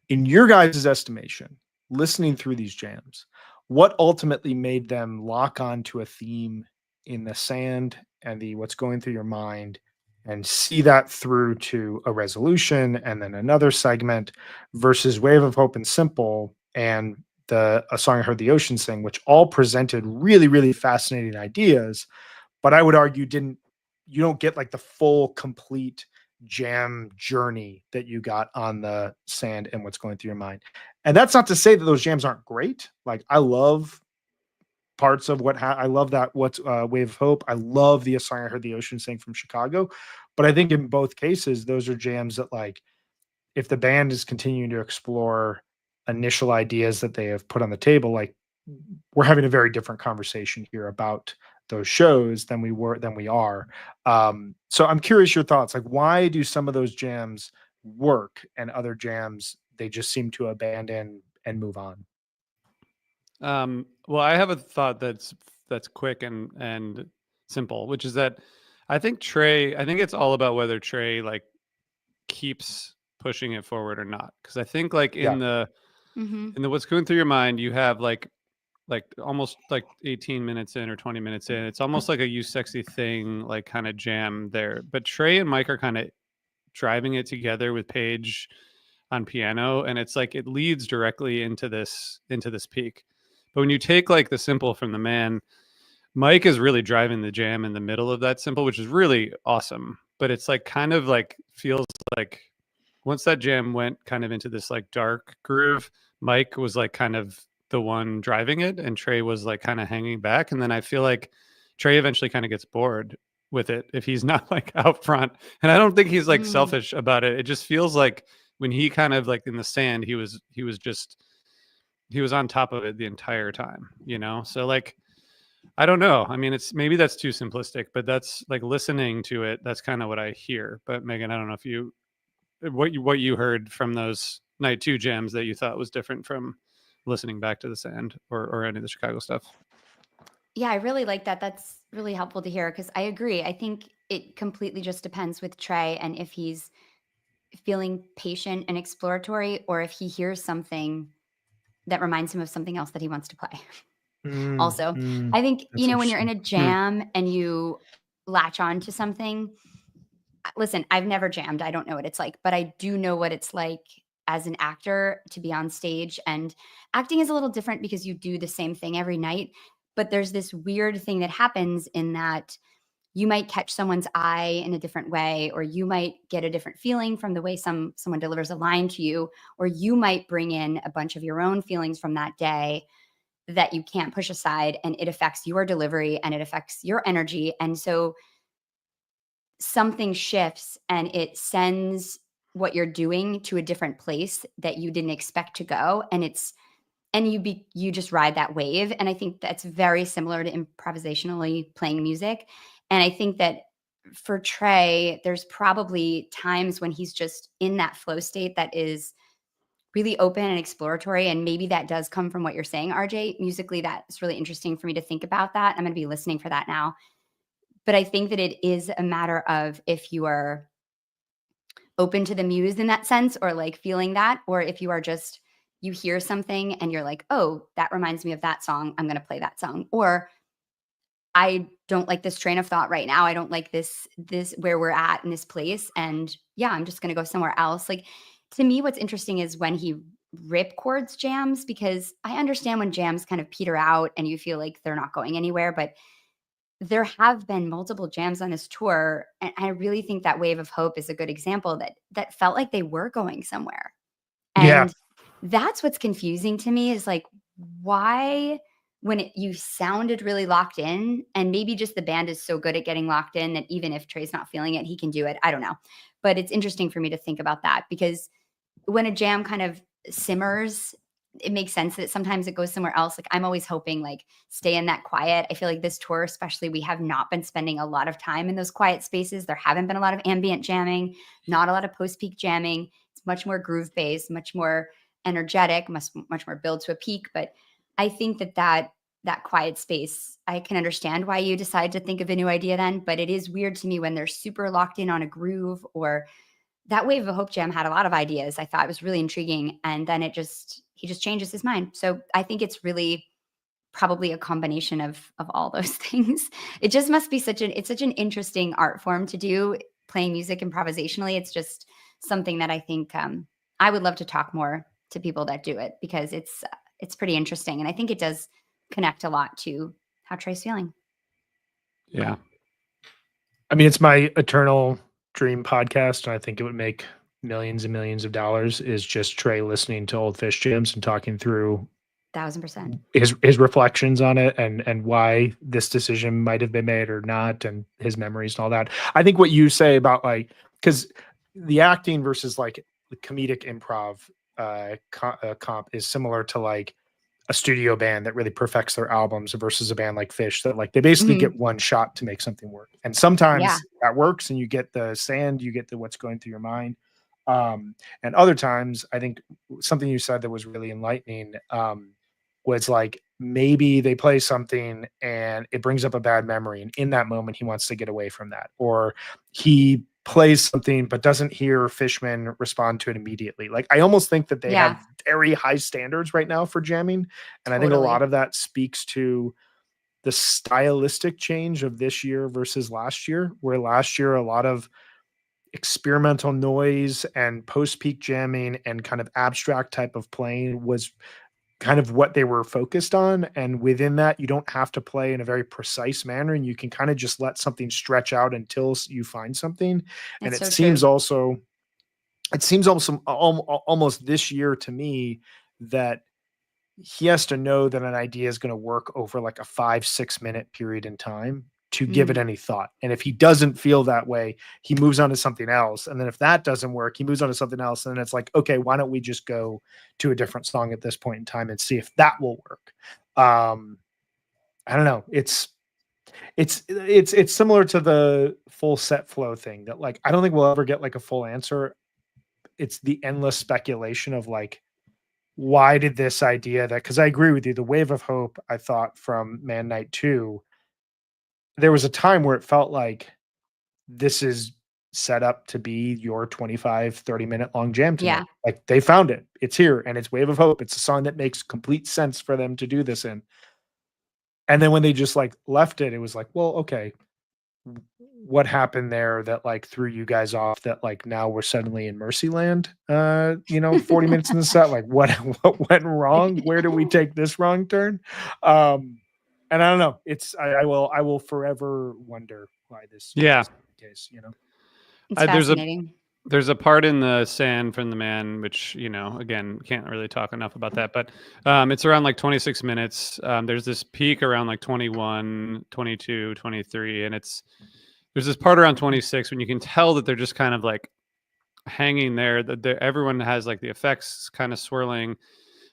in your guys' estimation, listening through these jams, what ultimately made them lock on to a theme in the Sand and the What's Going Through Your Mind and see that through to a resolution and then another segment versus Wave of Hope and Simple and A Song I Heard the Ocean Sing, which all presented really, really fascinating ideas, but I would argue you don't get like the full complete jam journey that you got on the Sand and What's Going Through Your Mind. And that's not to say that those jams aren't great. Like I love parts of I love that What's Wave of Hope. I love the A Song I Heard the Ocean Sing from Chicago. But I think in both cases, those are jams that like, if the band is continuing to explore initial ideas that they have put on the table, like we're having a very different conversation here about those shows than we are. So I'm curious your thoughts. Like, why do some of those jams work and other jams they just seem to abandon and move on? Well, I have a thought that's quick and simple, which is that I think it's all about whether Trey like keeps pushing it forward or not. Because I think like in the What's Going Through Your Mind, you have like almost like 18 minutes in or 20 minutes in. It's almost like a You Sexy Thing like kind of jam there. But Trey and Mike are kind of driving it together with Paige on piano, and it's like it leads directly into this peak. But when you take like the Simple from the Man, Mike is really driving the jam in the middle of that Simple, which is really awesome. But it's like kind of like feels like once that jam went kind of into this like dark groove, Mike was like kind of the one driving it, and Trey was like kind of hanging back. And then I feel like Trey eventually kind of gets bored with it if he's not like out front. And I don't think he's like Mm. selfish about it. It just feels like when he kind of like in the sand, he was on top of it the entire time, you know? So like, I don't know. I mean, it's maybe that's too simplistic, but that's like listening to it. That's kind of what I hear. But Megan, I don't know if what you heard from those night 2 jams that you thought was different from listening back to the sand or any of the Chicago stuff. Yeah, I really like that. That's really helpful to hear because I agree. I think it completely just depends with Trey and if he's feeling patient and exploratory or if he hears something that reminds him of something else that he wants to play. Also, I think, That's when you're in a interesting. jam and you latch on to something, listen, I've never jammed. I don't know what it's like, but I do know what it's like as an actor to be on stage. And acting is a little different because you do the same thing every night. But there's this weird thing that happens in that you might catch someone's eye in a different way, or you might get a different feeling from the way someone delivers a line to you, or you might bring in a bunch of your own feelings from that day that you can't push aside, and it affects your delivery and it affects your energy. And so something shifts and it sends what you're doing to a different place that you didn't expect to go, and you just ride that wave. And I think that's very similar to improvisationally playing music. And I think that for Trey, there's probably times when he's just in that flow state that is really open and exploratory. And maybe that does come from what you're saying, RJ. Musically, that's really interesting for me to think about that. I'm going to be listening for that now. But I think that it is a matter of if you are open to the muse in that sense, or like feeling that, or if you are just, you hear something and you're like, oh, that reminds me of that song, I'm going to play that song. Or I don't like this train of thought right now. I don't like this where we're at in this place. And yeah, I'm just going to go somewhere else. Like, to me, what's interesting is when he rip chords jams, because I understand when jams kind of peter out and you feel like they're not going anywhere, but there have been multiple jams on this tour. And I really think that Wave of Hope is a good example that felt like they were going somewhere. Yeah. And that's what's confusing to me is like, why, when you sounded really locked in, and maybe just the band is so good at getting locked in that even if Trey's not feeling it, he can do it. I don't know. But it's interesting for me to think about that, because when a jam kind of simmers, it makes sense that sometimes it goes somewhere else. Like, I'm always hoping, like, stay in that quiet. I feel like this tour, especially, we have not been spending a lot of time in those quiet spaces. There haven't been a lot of ambient jamming, not a lot of post-peak jamming. It's much more groove-based, much more energetic, much more build to a peak. But I think that quiet space, I can understand why you decide to think of a new idea then, but it is weird to me when they're super locked in on a groove. Or that Wave of Hope jam had a lot of ideas. I thought it was really intriguing. And then he just changes his mind. So I think it's really probably a combination of all those things. It just must be such an interesting art form to do, playing music improvisationally. It's just something that I think I would love to talk more to people that do it, because it's pretty interesting. And I think it does connect a lot to how Trey's feeling. Yeah. I mean, it's my eternal dream podcast, and I think it would make millions and millions of dollars, is just Trey listening to old Fish jams and talking through 1000%. his reflections on it and why this decision might have been made or not, and his memories and all that. I think what you say about, like, because the acting versus like the comedic improv comp is similar to like a studio band that really perfects their albums versus a band like Fish that, like, they basically get one shot to make something work. And sometimes Yeah. that works and you get the sand, you get the what's going through your mind. And other times, I think something you said that was really enlightening was like, maybe they play something and it brings up a bad memory, and in that moment he wants to get away from that, or he plays something but doesn't hear Fishman respond to it immediately. Like, I almost think that they Yeah. have very high standards right now for jamming, and I think a Totally. lot of that speaks to the stylistic change of this year versus last year, where last year a lot of experimental noise and post-peak jamming and kind of abstract type of playing was kind of what they were focused on. And within that, you don't have to play in a very precise manner, and you can kind of just let something stretch out until you find something. And That's it so seems true. also almost this year to me that he has to know that an idea is going to work over like a 5-6 minute period in time to give it any thought. And if he doesn't feel that way, he moves on to something else. And then if that doesn't work, he moves on to something else. And then it's like, okay, why don't we just go to a different song at this point in time and see if that will work? I don't know. It's similar to the full set flow thing that like I don't think we'll ever get like a full answer. It's the endless speculation of like, why did this idea that, because I agree with you, the Wave of Hope, I thought from Man Night 2, there was a time where it felt like this is set up to be your 25-30 minute long jam tonight. Yeah. Like they found it. It's here and it's Wave of Hope. It's a song that makes complete sense for them to do this in. And then when they just like left it, it was like, well, okay, what happened there that like threw you guys off that like now we're suddenly in Mercyland, 40 minutes in the set, like what went wrong? Where do we take this wrong turn? And I don't know. I will forever wonder why this Yeah. is the case, It's there's fascinating. There's a part in the Sand from the Man, which, again, can't really talk enough about that, but it's around like 26 minutes. There's this peak around like 21, 22, 23, and there's this part around 26 when you can tell that they're just kind of like hanging there, that everyone has like the effects kind of swirling,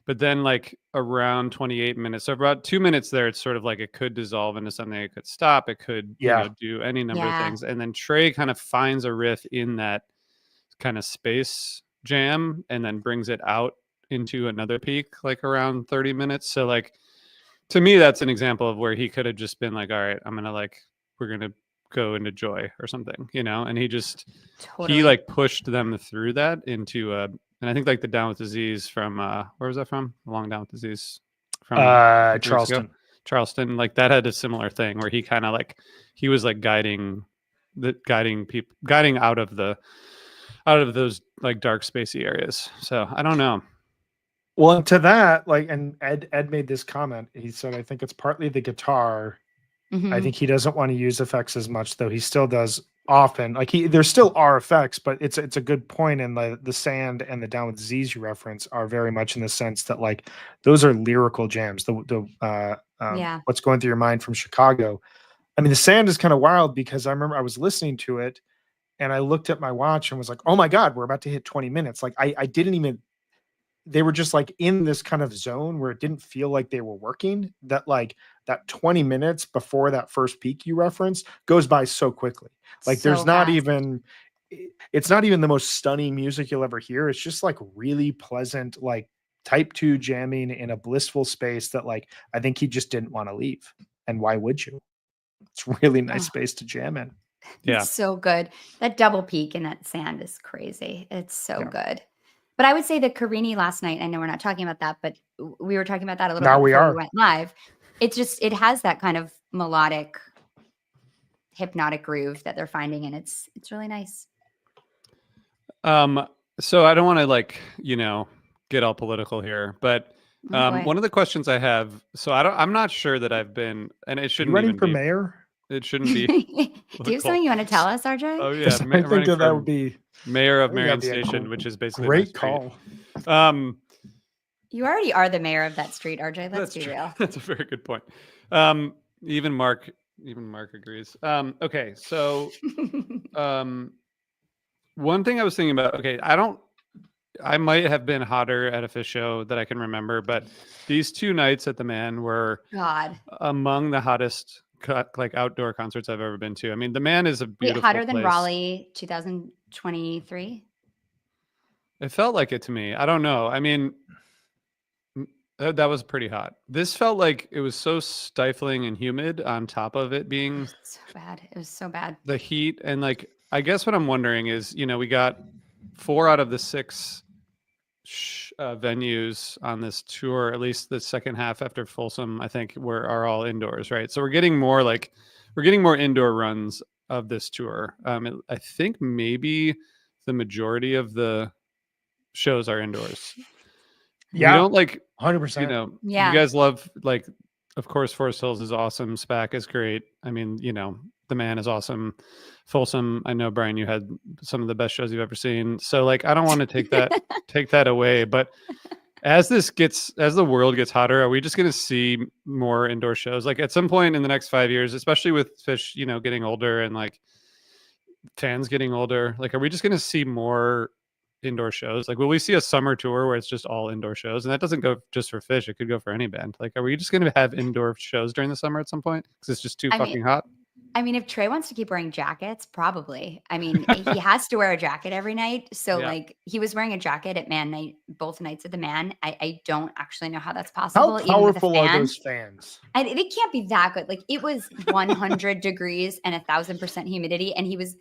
but then like around 28 minutes, so about 2 minutes there, it's sort of like it could dissolve into something, it could stop, it could do any number of things, and then Trey kind of finds a riff in that kind of space jam and then brings it out into another peak like around 30 minutes. So like to me that's an example of where he could have just been like, all right, we're gonna go into Joy or something, and he just he like pushed them through that into and I think like the Down with Disease from where was that from? Long Down with Disease from Charleston, like that had a similar thing where he kind of like he was like guiding people out of those like dark spacey areas. So I don't know. Well, to that, like, and Ed made this comment. He said, I think it's partly the guitar. I think he doesn't want to use effects as much, though he still does often. Like there still are effects, but it's a good point. And the Sand and the Down with Disease you reference are very much in the sense that like those are lyrical jams. What's going through your mind from Chicago. I mean, the Sand is kind of wild because I remember I was listening to it and I looked at my watch and was like, oh my God, we're about to hit 20 minutes. Like I didn't even, they were just like in this kind of zone where it didn't feel like they were working, that like that 20 minutes before that first peak you referenced goes by so quickly. Like So there's not fast. even, it's not even the most stunning music you'll ever hear. It's just like really pleasant, like type 2 jamming in a blissful space that like, I think he just didn't want to leave. And why would you? It's really nice space to jam in. Yeah. It's so good. That double peak in that Sand is crazy. It's so good. But I would say that Carini last night, I know we're not talking about that, but we were talking about that a little bit before we went live. It's just, it has that kind of melodic, hypnotic groove that they're finding, and it's really nice. So I don't want to like, get all political here, but one of the questions I have, so I'm not sure that I've been, and it shouldn't running even for be mayor. It shouldn't be. Do you have something you want to tell us, RJ? Oh yeah, I think that would be mayor of Marion Station, which is basically great call. You already are the mayor of that street, RJ. Let's be real. That's a very good point. Even Mark agrees. Okay, so one thing I was thinking about. Okay, I might have been hotter at a Fish show that I can remember, but these 2 nights at the Man were among the hottest like outdoor concerts I've ever been to. I mean, the Man is a beautiful hotter than place. Raleigh 2023. It felt like it to me. I don't know. I mean, that was pretty hot. This felt like it was so stifling and humid on top of it being so bad. It was so bad. The heat. And like, I guess what I'm wondering is, we got 4 out of the 6 venues on this tour, at least the second half after Folsom, I think are all indoors, right? So we're getting more indoor runs of this tour. I think maybe the majority of the shows are indoors. Yeah, we don't like 100%. You guys love, like, of course, Forest Hills is awesome. SPAC is great. I mean, the Man is awesome. Folsom, I know, Brian, you had some of the best shows you've ever seen. So like, I don't want to take that away, but as the world gets hotter, are we just going to see more indoor shows? Like at some point in the next 5 years, especially with fish, getting older and like fans getting older, like, are we just going to see more indoor shows? Like, will we see a summer tour where it's just all indoor shows? And that doesn't go just for fish. It could go for any band. Like, are we just going to have indoor shows during the summer at some point? Cause it's just too I mean, fucking hot. if Trey wants to keep wearing jackets, probably. He has to wear a jacket every night. So Yeah. like he was wearing a jacket at Man Night, both nights at the Man. I don't actually know how that's How possible. Even with a powerful are fan. those fans? And it can't be that good. Like it was 100 degrees and 1,000% humidity, and he was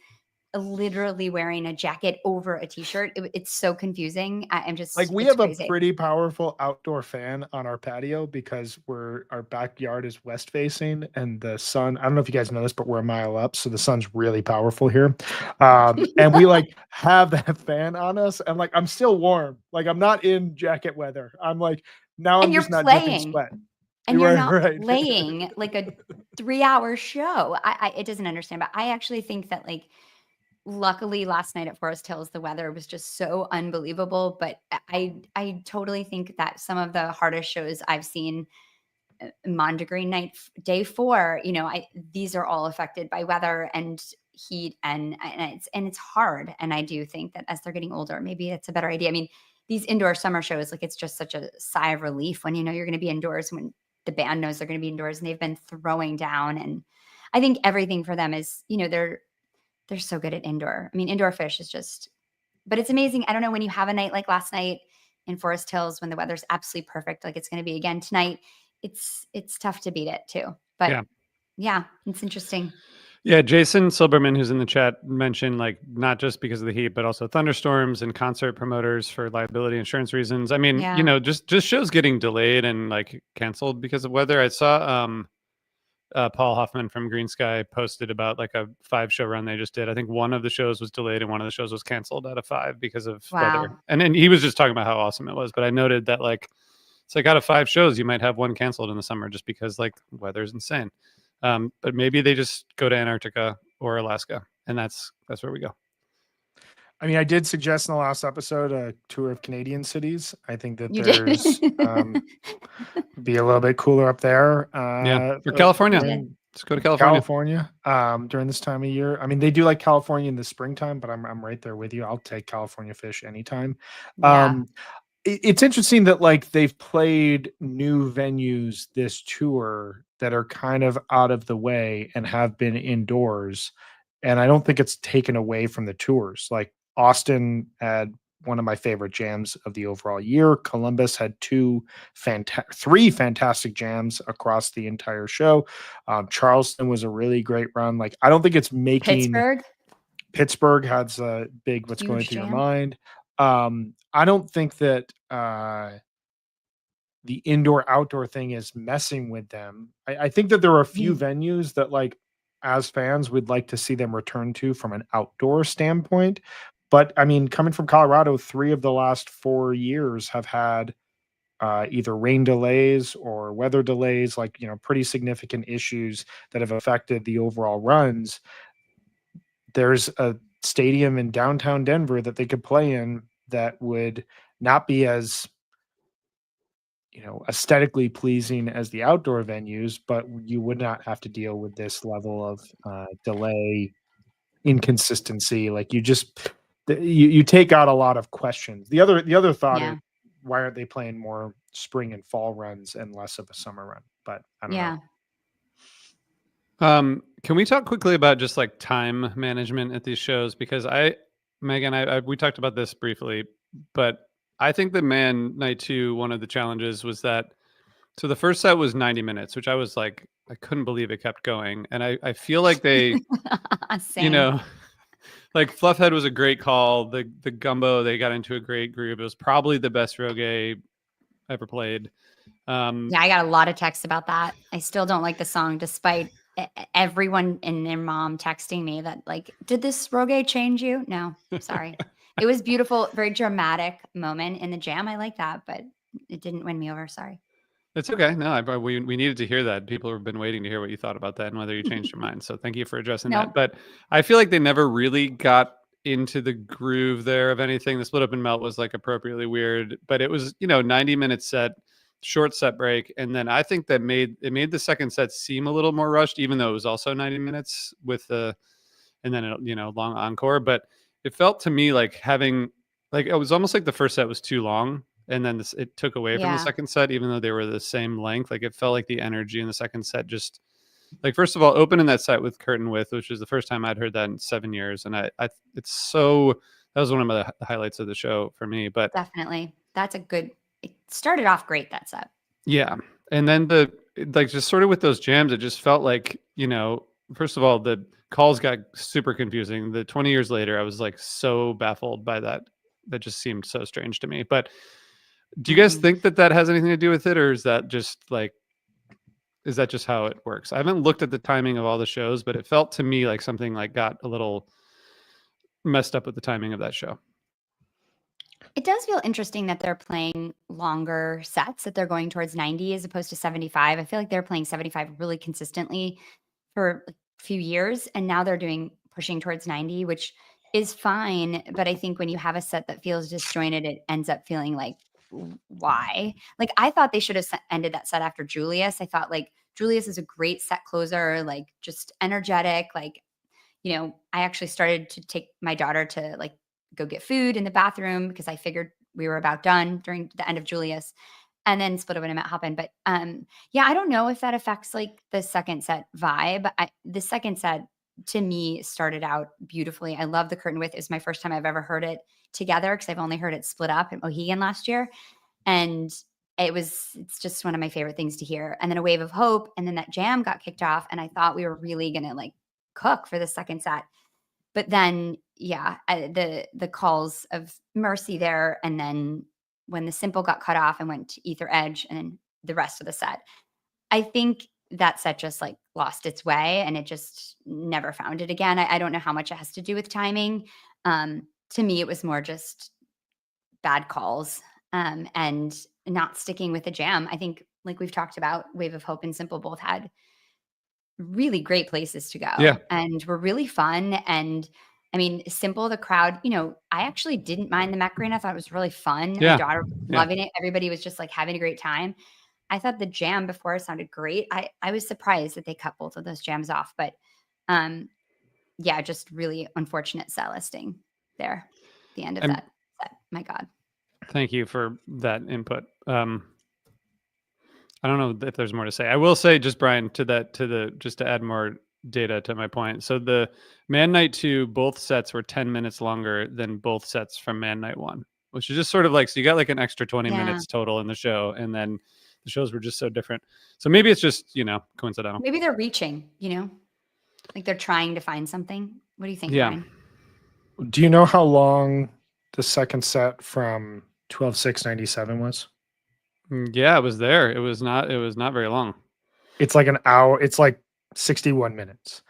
literally wearing a jacket over a t-shirt. It's so confusing. I'm just Like we it's have crazy. a pretty powerful outdoor fan on our patio because our backyard is west facing and the sun, I don't know if you guys know this, but we're a mile up. So the sun's really powerful here. And we like have that fan on us and like, I'm still warm. Like I'm not in jacket weather. I'm like, now And I'm you're just not dripping playing. sweat. And you're Right, not right. playing like a 3-hour show. It doesn't understand, but I actually think that like luckily last night at Forest Hills the weather was just so unbelievable, but I totally think that some of the hardest shows I've seen, Mondegreen night, day 4, these are all affected by weather and heat, and it's hard. And I do think that as they're getting older, maybe it's a better idea. I mean, these indoor summer shows, like it's just such a sigh of relief when you're going to be indoors, when the band knows they're going to be indoors and they've been throwing down. And I think everything for them is, they're so good at indoor. I mean, indoor fish is just, but it's amazing. I don't know, when you have a night like last night in Forest Hills, when the weather's absolutely perfect, like it's going to be again tonight, it's tough to beat it too. But yeah, it's interesting. Yeah, Jason Silberman, who's in the chat, mentioned like not just because of the heat, but also thunderstorms and concert promoters for liability insurance reasons. I mean, Yeah. just shows getting delayed and like canceled because of weather. I saw Paul Hoffman from Green Sky posted about like a 5-show run they just did. I think one of the shows was delayed and one of the shows was canceled out of 5 because of weather. Wow. And then he was just talking about how awesome it was. But I noted that like it's like out of 5 shows, you might have one canceled in the summer just because like weather's insane. But maybe they just go to Antarctica or Alaska, and that's where we go. I mean, I did suggest in the last episode a tour of Canadian cities. I think that You there's did. be a little bit cooler up there. Yeah, for California. during Let's go to California. during this time of year. I mean, they do like California in the springtime, but I'm right there with you. I'll take California fish anytime. Yeah. It's interesting that like they've played new venues this tour that are kind of out of the way and have been indoors. And I don't think it's taken away from the tours. Like Austin had one of my favorite jams of the overall year. Columbus had 3 fantastic jams across the entire show. Charleston was a really great run. Like, I don't think it's making Pittsburgh has a big, what's going Huge through your jam. mind. I don't think that the indoor outdoor thing is messing with them. I think that there are a few venues that like as fans would like to see them return to from an outdoor standpoint. But I mean, coming from Colorado, 3 of the last 4 years have had either rain delays or weather delays, like, pretty significant issues that have affected the overall runs. There's a stadium in downtown Denver that they could play in that would not be as aesthetically pleasing as the outdoor venues, but you would not have to deal with this level of delay, inconsistency. Like you take out a lot of questions. The other thought is, why aren't they playing more spring and fall runs and less of a summer run? But I don't know. Can we talk quickly about just like time management at these shows? Because Megan, we talked about this briefly, but I think the Man Night 2, one of the challenges was that, so the first set was 90 minutes, which I was like, I couldn't believe it kept going. And I feel like they, like Fluffhead was a great call. The Gumbo, they got into a great group. It was probably the best reggae ever played. Yeah, I got a lot of texts about that. I still don't like the song, despite everyone and their mom texting me that like, did this reggae change you? No, sorry. It was beautiful, very dramatic moment in the jam. I like that, but it didn't win me over. Sorry. It's okay. No, we needed to hear that. People have been waiting to hear what you thought about that and whether you changed your mind. So thank you for addressing that. But I feel like they never really got into the groove there of anything. The Split Up and Melt was like appropriately weird, but it was, 90-minute set, short set break. And then I think that made the second set seem a little more rushed, even though it was also 90 minutes with and then, long encore. But it felt to me like it was almost like the first set was too long. And then it took away from the Yeah. second set, even though they were the same length. Like it felt like the energy in the second set just, like, first of all, opening that set with Curtain With, which was the first time I'd heard that in 7 years. And that was one of the highlights of the show for me. But Definitely. It started off great, that set. yeah. And then just sort of with those jams, it just felt like, first of all, the calls got super confusing. The 20 years later, I was like so baffled by that. That just seemed so strange to me. But do you guys Mhm. think that has anything to do with it? Or is that just how it works? I haven't looked at the timing of all the shows, but it felt to me like something like got a little messed up with the timing of that show. It does feel interesting that they're playing longer sets, that they're going towards 90 as opposed to 75. I feel like they're playing 75 really consistently for a few years, and now they're pushing towards 90, which is fine. But I think when you have a set that feels disjointed, it ends up feeling like, why? Like, I thought they should have ended that set after Julius. I thought like Julius is a great set closer, like just energetic. Like, I actually started to take my daughter to like go get food in the bathroom because I figured we were about done during the end of Julius, and then Split Up and Met happened. But yeah, I don't know if that affects like the second set vibe. The second set to me started out beautifully. I love the Curtain With. It's my first time I've ever heard it together because I've only heard it split up at Mohegan last year, and it's just one of my favorite things to hear. And then A Wave of Hope, and then that jam got kicked off, and I thought we were really gonna like cook for the second set. But then, yeah, the calls of Mercy there, and then when the Simple got cut off and went to Ether Edge, and then the rest of the set, I think that set just like lost its way, and it just never found it again. I don't know how much it has to do with timing. To me, it was more just bad calls, and not sticking with the jam. I think, like we've talked about, Wave of Hope and Simple both had really great places to go, Yeah. and were really fun. And I mean, Simple, the crowd, I actually didn't mind the Macarena. I thought it was really fun. Yeah. My daughter was Yeah. loving it. Everybody was just like having a great time. I thought the jam before sounded great. I was surprised that they cut both of those jams off, but yeah, just really unfortunate set listing there at the end of that set. My God. Thank you for that input. I don't know if there's more to say. I will say, just Brian, just to add more data to my point. So the Man Night 2, both sets were 10 minutes longer than both sets from Man Night 1, which is just sort of like, so you got like an extra 20 minutes total in the show, and then the shows were just so different. So maybe it's just, coincidental. Maybe they're reaching, like they're trying to find something. What do you think, Yeah. Brian? Do you know how long the second set from 12/6/97 was? Yeah, it was there. It was not very long. It's like an hour. It's like 61 minutes.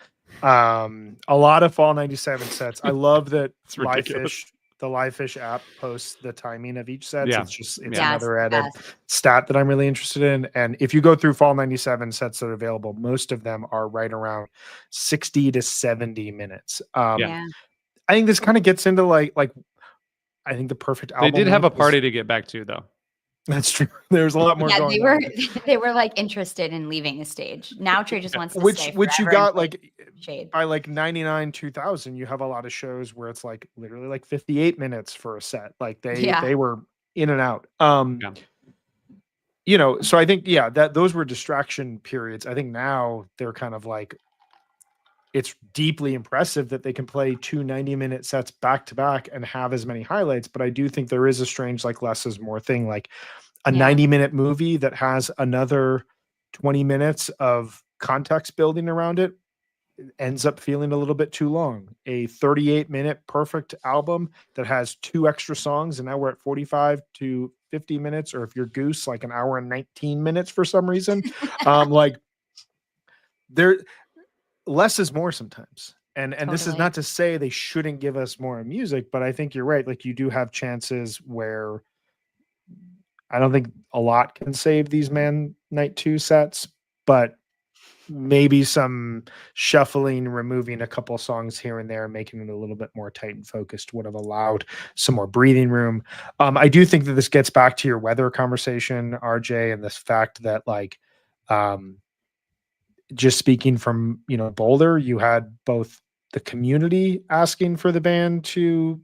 A lot of Fall 97 sets. I love that It's ridiculous. the Livefish app posts the timing of each set. Yeah. It's Yes, another added yes. stat that I'm really interested in. And if you go through Fall 97 sets that are available, most of them are right around 60 to 70 minutes. Yeah. I think this kind of gets into like I think the perfect album. They did have a length is- party to get back to, though. That's true. There's a lot more Yeah, going they were on. they were like interested in leaving the stage. Now Trey just wants to Which stay you forever and got play like Shade. by like 99 2000 you have a lot of shows where it's like literally like 58 minutes for a set. Like they were in and out. So I think that those were distraction periods. I think now they're kind of like, it's deeply impressive that they can play 2 90-minute sets back to back and have as many highlights, but I do think there is a strange like less is more thing, like a 90-minute movie that has another 20 minutes of context building around it ends up feeling a little bit too long. A 38-minute perfect album that has 2 extra songs, and now we're at 45 to 50 minutes, or if you're Goose, like an hour and 19 minutes for some reason. Like there, less is more sometimes. And this is Totally. not to say they shouldn't give us more music, but I think you're right. Like you do have chances where I don't think a lot can save these Man Night 2 sets, but maybe some shuffling, removing a couple songs here and there, making it a little bit more tight and focused would have allowed some more breathing room. I do think that this gets back to your weather conversation, RJ, and this fact that like, just speaking from, Boulder, you had both the community asking for the band to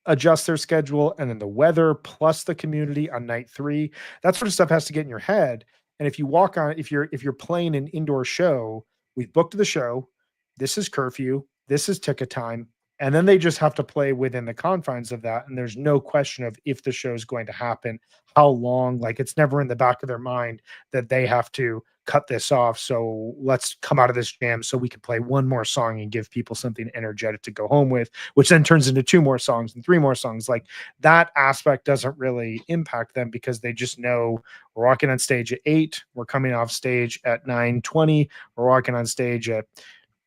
adjust their schedule and then the weather plus the community on night 3. That sort of stuff has to get in your head. And if you're playing an indoor show, we've booked the show, this is curfew, this is ticket time, and then they just have to play within the confines of that, and there's no question of if the show is going to happen, how long. Like, it's never in the back of their mind that they have to cut this off, so let's come out of this jam so we can play one more song and give people something energetic to go home with, which then turns into 2 more songs and 3 more songs. Like, that aspect doesn't really impact them because they just know we're walking on stage at 8, we're coming off stage at 9:20, we're walking on stage at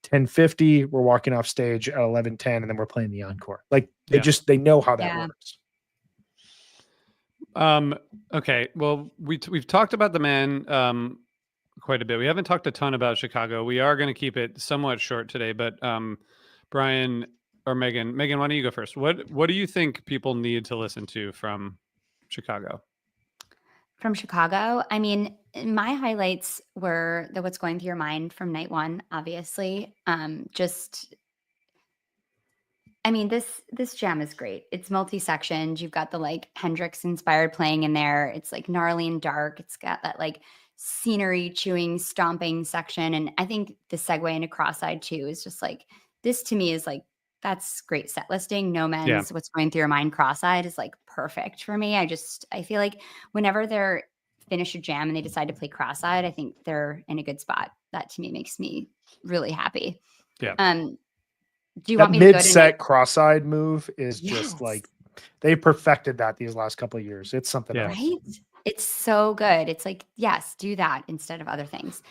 10:50, we're walking off stage at 11:10, and then we're playing the encore. Like, they know how that Yeah. works. Okay. Well, we've talked about the man quite a bit. We haven't talked a ton about Chicago. We are going to keep it somewhat short today, but Brian or Megan, why don't you go first? What do you think people need to listen to from Chicago? From Chicago, I mean, my highlights were the What's Going Through Your Mind from night 1, obviously. This jam is great. It's multi-sectioned. You've got the like Hendrix inspired playing in there. It's like gnarly and dark. It's got that like scenery chewing, stomping section. And I think the segue into Cross-Eyed too is just like, this to me is like, that's great set listing. No Men's What's Going Through Your Mind Cross-Eyed is like perfect for me. I feel like whenever they're finish a jam and they decide to play Cross-Eyed, I think they're in a good spot. That to me makes me really happy. Yeah. Do you That want me to go to mid-set Cross-Eyed move is just Yes. like, they perfected that these last couple of years. It's something Yeah. else. right? It's so good. It's like, yes, do that instead of other things.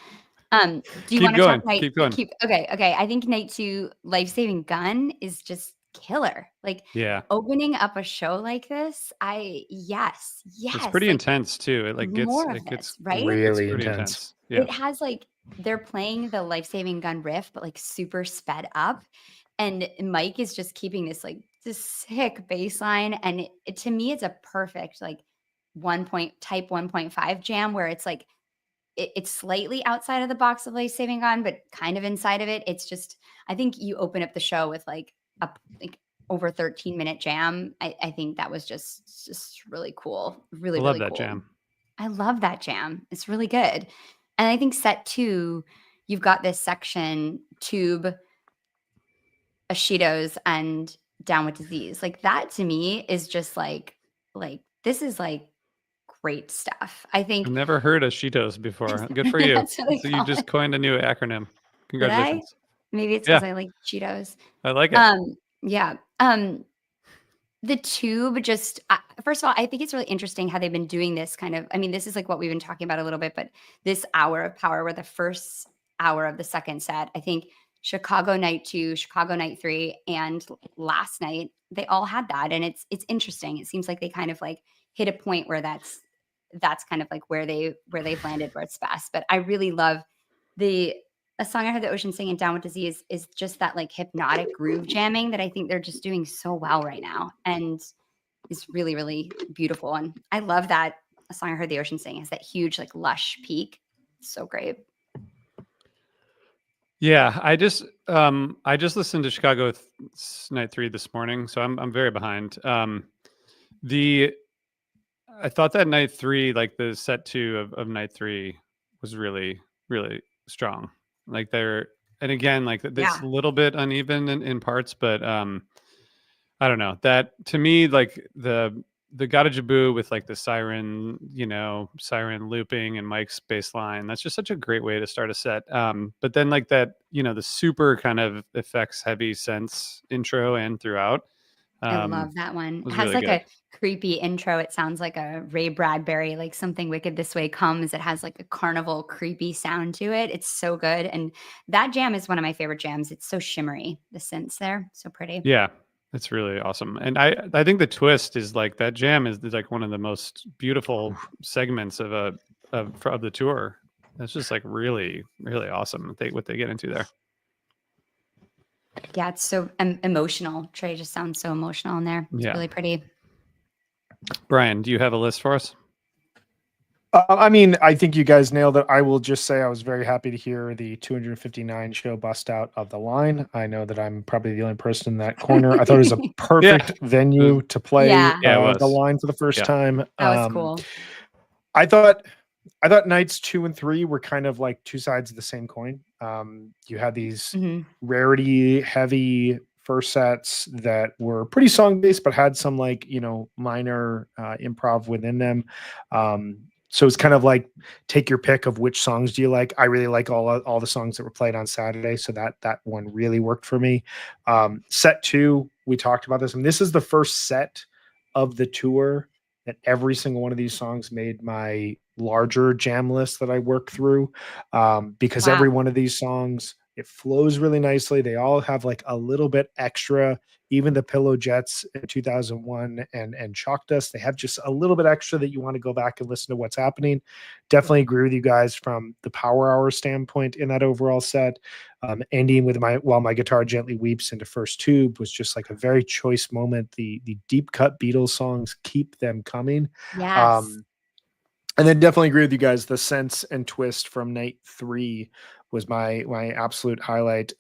Do you Keep want to going. talk night? Keep going. Okay. I think night 2, Life Saving Gun is just killer. Like Yeah. opening up a show like this, yes. It's pretty like, intense too. It like gets more of it gets this, right? Really pretty intense. Yeah. It has like they're playing the Life Saving Gun riff, but like super sped up. And Mike is just keeping this like this sick bass line. And to me, it's a perfect like type 1.5 jam where it's like it's slightly outside of the box of Life Saving Gun, but kind of inside of it. It's just, I think you open up the show with like a like over 13-minute jam. I think that was just really cool. Really, I love really that cool. jam. I love that jam. It's really good. And I think set 2, you've got this section, Tube, Ashitos, and Down with Disease. Like that to me is just like this is like great stuff. I think I've never heard of Cheetos before. Good for you. That's what they So you call just it. coined a new acronym. Did I? Congratulations. Maybe it's Yeah. because I like Cheetos. I like it. Yeah. The Tube just first of all, I think it's really interesting how they've been doing this kind of. I mean, this is like what we've been talking about a little bit, but this hour of power, where the first hour of the second set, I think Chicago night 2, Chicago night 3, and last night they all had that, and it's interesting. It seems like they kind of like hit a point where that's kind of like where they've landed, where it's best. But I really love a song I heard the Ocean sing in Down with Disease is just that like hypnotic groove jamming that I think they're just doing so well right now, and is really, really beautiful. And I love that a song I heard the Ocean sing has that huge like lush peak. So great. Yeah, I just listened to Chicago night 3 this morning, so I'm very behind. I thought that night 3, like the set 2 of night 3, was really, really strong. Like and again, like this little bit uneven in parts, but I don't know. That to me, like the Gotta Jaboo with like the siren looping and Mike's bass line, that's just such a great way to start a set. But then like that, the super kind of effects heavy sense intro and throughout. I love that one. It was has really like a creepy intro. It sounds like a Ray Bradbury, like Something Wicked This Way Comes. It has like a carnival creepy sound to it. It's so good. And that jam is one of my favorite jams. It's so shimmery, the synths there. So pretty. Yeah, it's really awesome. And I think the twist is like that jam is like one of the most beautiful segments of the tour. That's just like really, really awesome what they get into there. Yeah, it's so emotional. Trey just sounds so emotional in there. It's Yeah. really pretty. Brian, do you have a list for us? I mean, I think you guys nailed it. I will just say I was very happy to hear the 259 show bust out of the line. I know that I'm probably the only person in that corner. I thought it was a perfect venue to play Yeah. Yeah, it the was. line for the first Yeah. time. That was cool. I thought nights 2 and 3 were kind of like two sides of the same coin. You had these Mhm. rarity heavy first sets that were pretty song based, but had some like, minor improv within them. So it's kind of like take your pick of which songs do you like. I really like all the songs that were played on Saturday, so that one really worked for me. Set 2, we talked about this, and this is the first set of the tour that every single one of these songs made my larger jam list that I work through, because every Wow. one of these songs, it flows really nicely. They all have like a little bit extra. Even the Pillow Jets in 2001 and Chalk Dust, they have just a little bit extra that you want to go back and listen to what's happening. Definitely agree with you guys from the Power Hour standpoint in that overall set. Ending with While My Guitar Gently Weeps into First Tube was just like a very choice moment. The deep cut Beatles songs keep them coming. Yes. And then definitely agree with you guys. The Sense and Twist from night 3 was my absolute highlight.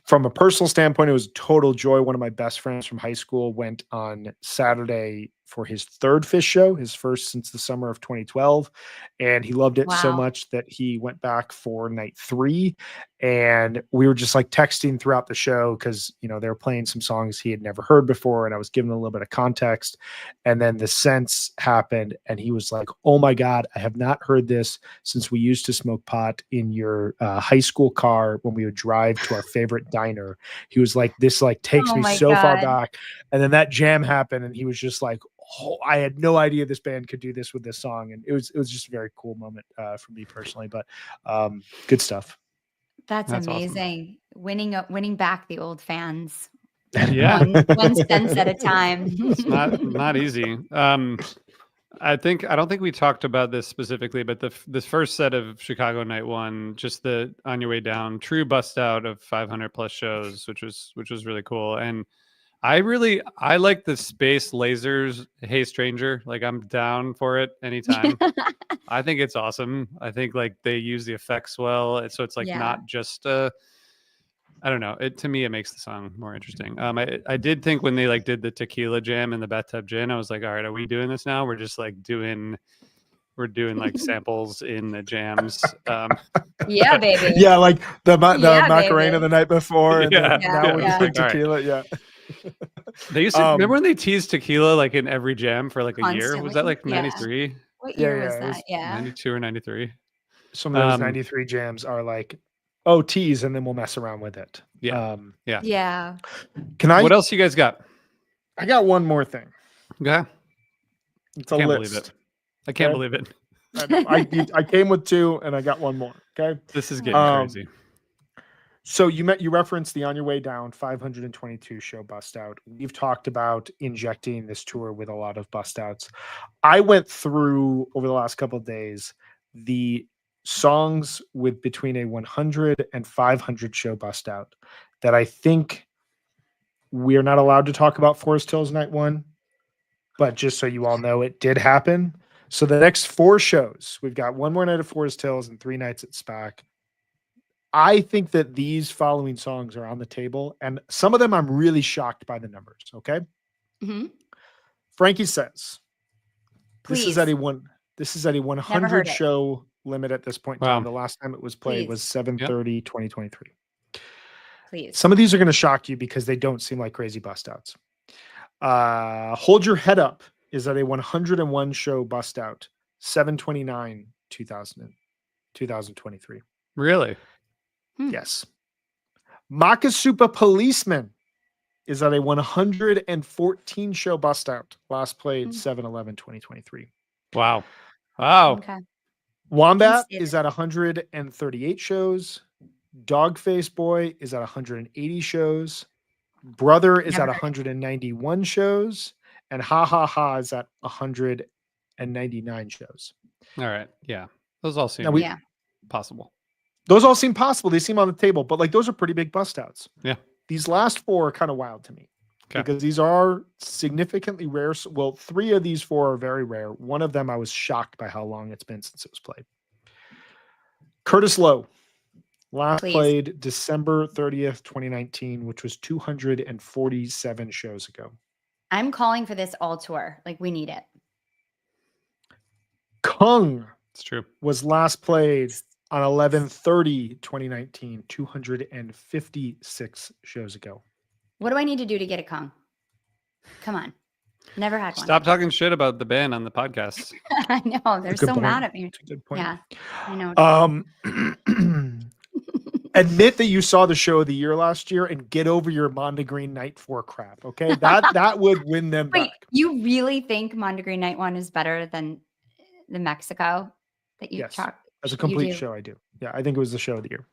From a personal standpoint, it was a total joy. One of my best friends from high school went on Saturday for his third Fish show, his first since the summer of 2012. And he loved it so Wow. much that he went back for night 3. And we were just like texting throughout the show because, they were playing some songs he had never heard before. And I was giving a little bit of context. And then The Sense happened. And he was like, oh my God, I have not heard this since we used to smoke pot in your high school car when we would drive to our favorite diner. He was like, this like takes Oh me my so far God. back. And then that jam happened and he was just like, oh, I had no idea this band could do this with this song. And it was just a very cool moment for me personally, but good stuff. That's That's awesome. amazing. Winning back the old fans. Yeah. One sense at a time. It's not easy. I don't think we talked about this specifically, but this first set of Chicago Night 1, just the On Your Way Down, true bust out of 500 plus shows, which was really cool. And I like the Space Lasers Hey Stranger. Like I'm down for it anytime. I think it's awesome. I think like they use the effects well. So it's like Yeah. not just I don't know. To me, it makes the song more interesting. I did think when they like did the tequila jam and the bathtub gin, I was like, all right, are we doing this now? We're just like doing like samples in the jams. Yeah, baby. Yeah, like the Yeah, Macarena baby. the night before, and Yeah, then now yeah. with It's the like, all right. tequila. Yeah. They used to Um, remember when they teased tequila like in every jam for like a year. Was that Constantly? like Yeah. 93, What Yeah, year yeah, was it that? was Yeah. 92 or 93? Some of those Um, 93 jams are like, oh, tease, and then we'll mess around with it. Yeah. Yeah. Can I? What else you guys got? I got one more thing. Okay. It's a Can't list. believe it. I can't Okay. believe it. I came with 2, and I got one more. Okay. This is getting Um, crazy. So you referenced the On Your Way Down 522 show bust out. We've talked about injecting this tour with a lot of bust outs. I went through over the last couple of days the songs with between a 100 and 500 show bust out that I think we're not allowed to talk about Forest Hills Night 1, but just so you all know, it did happen. So the next 4 shows, we've got one more night at Forest Hills and 3 nights at SPAC. I think that these following songs are on the table, and some of them I'm really shocked by the numbers. Okay. Mhm. Frankie Says. This is Please. at a 100 heard it. show limit at this point in Wow. time. The last time it was played was Please. 7/30/2023. Please. Some of these are going to shock you because they don't seem like crazy bust outs. Hold Your Head Up is at a 101 show bust out, 7/29/2023. Really? Yes. Makasupa Policeman is at a 114 show bust out. Last played 7/11/2023. Wow. Wow. Okay. Wombat Can see is at 138 shows. Dogface Boy is at 180 shows. Brother is Never at heard it. 191 shows. And Ha Ha Ha is at 199 shows. All right. Yeah. Those all seem Now we- Yeah. possible. Those all seem possible. They seem on the table, but like those are pretty big bust outs. Yeah. These last four are kind of wild to me. Okay. Because these are significantly rare. Well, 3 of these 4 are very rare. One of them I was shocked by how long it's been since it was played. Curtis Lowe, last Please. played December 30th, 2019, which was 247 shows ago. I'm calling for this all tour. Like we need it. Kung It's true. was last played on 11/30/2019, 256 shows ago. What do I need to do to get a Kong? Come on. Never had one. Stop talking shit about the band on the podcast. I know. They're That's a good so point. mad at me. That's a good point. Yeah. I know. Admit that you saw the show of the year last year and get over your Mondegreen Night 4 crap. Okay. That would win them Wait, back. you really think Mondegreen Night 1 is better than the Mexico that you Yes. talked? As a You complete do. show, I do. Yeah, I think it was the show of the year.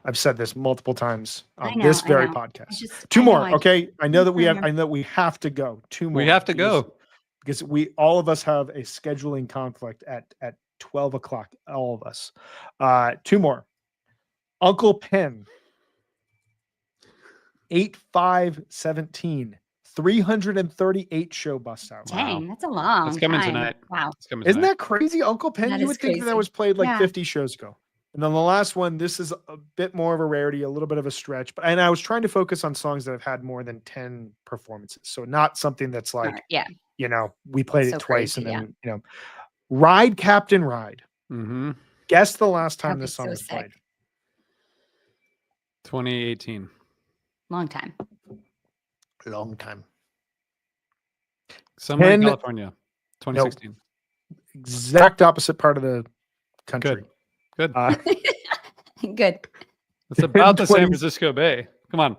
I've said this multiple times I on know, this I very know. podcast. Just, 2 I know, more, I okay? I know that we have. remember. I know we have to go. 2 more. We have to because- go. because we all of us have a scheduling conflict at 12 o'clock. All of us. 2 more. Uncle Pen. 8/5/17. 338 show bust out. Dang, that's a long coming time. tonight. Wow. It's coming Isn't tonight. that crazy? Uncle Pen, That you is would think that crazy. was played like Yeah. 50 shows ago. And then the last one, this is a bit more of a rarity, a little bit of a stretch. And I was trying to focus on songs that have had more than 10 performances. So not something that's like, Alright, yeah. we played So it twice crazy, and then, Ride Captain Ride. Mm-hmm. Guess the last time That'd this be song so was sick. played. 2018. Long time. Long time. Somewhere in 10 California. 2016. Exact opposite part of the country. Good. Good. It's about the San 20 Francisco Bay. Come on.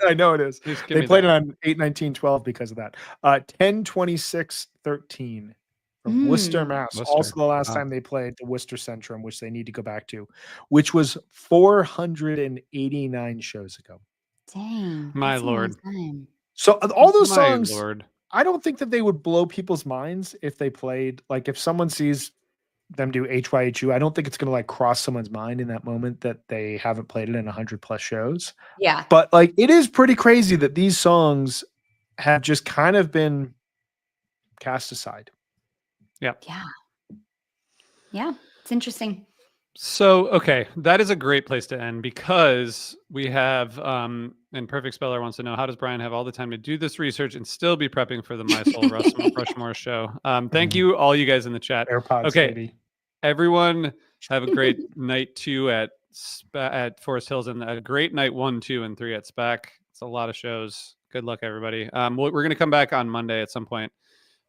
I know it is. Please give They me played that. it on 8/19/12 because of that. 10/26/13 from Worcester, Mm. Mass. Worcester. Also the last Wow. time they played the Worcester Centrum, which they need to go back to, which was 489 shows ago. Dang. My that's a long lord. time. So all those My songs, Lord. I don't think that they would blow people's minds if they played, like if someone sees them do HYHU, I don't think it's going to like cross someone's mind in that moment that they haven't played it in 100+ shows. Yeah. But like it is pretty crazy that these songs have just kind of been cast aside. Yeah. Yeah. It's interesting. So, okay, that is a great place to end because we have, and Perfect Speller wants to know, how does Brian have all the time to do this research and still be prepping for the My Soul Rushmore show? Thank you, all you guys in the chat. AirPods, Okay. baby. Everyone have a great night 2 at Forest Hills and a great night 1, 2, and 3 at SPAC. It's a lot of shows. Good luck, everybody. We're going to come back on Monday at some point.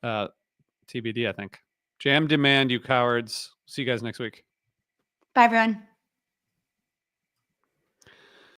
TBD, I think. Jam demand, you cowards. See you guys next week. Bye, everyone.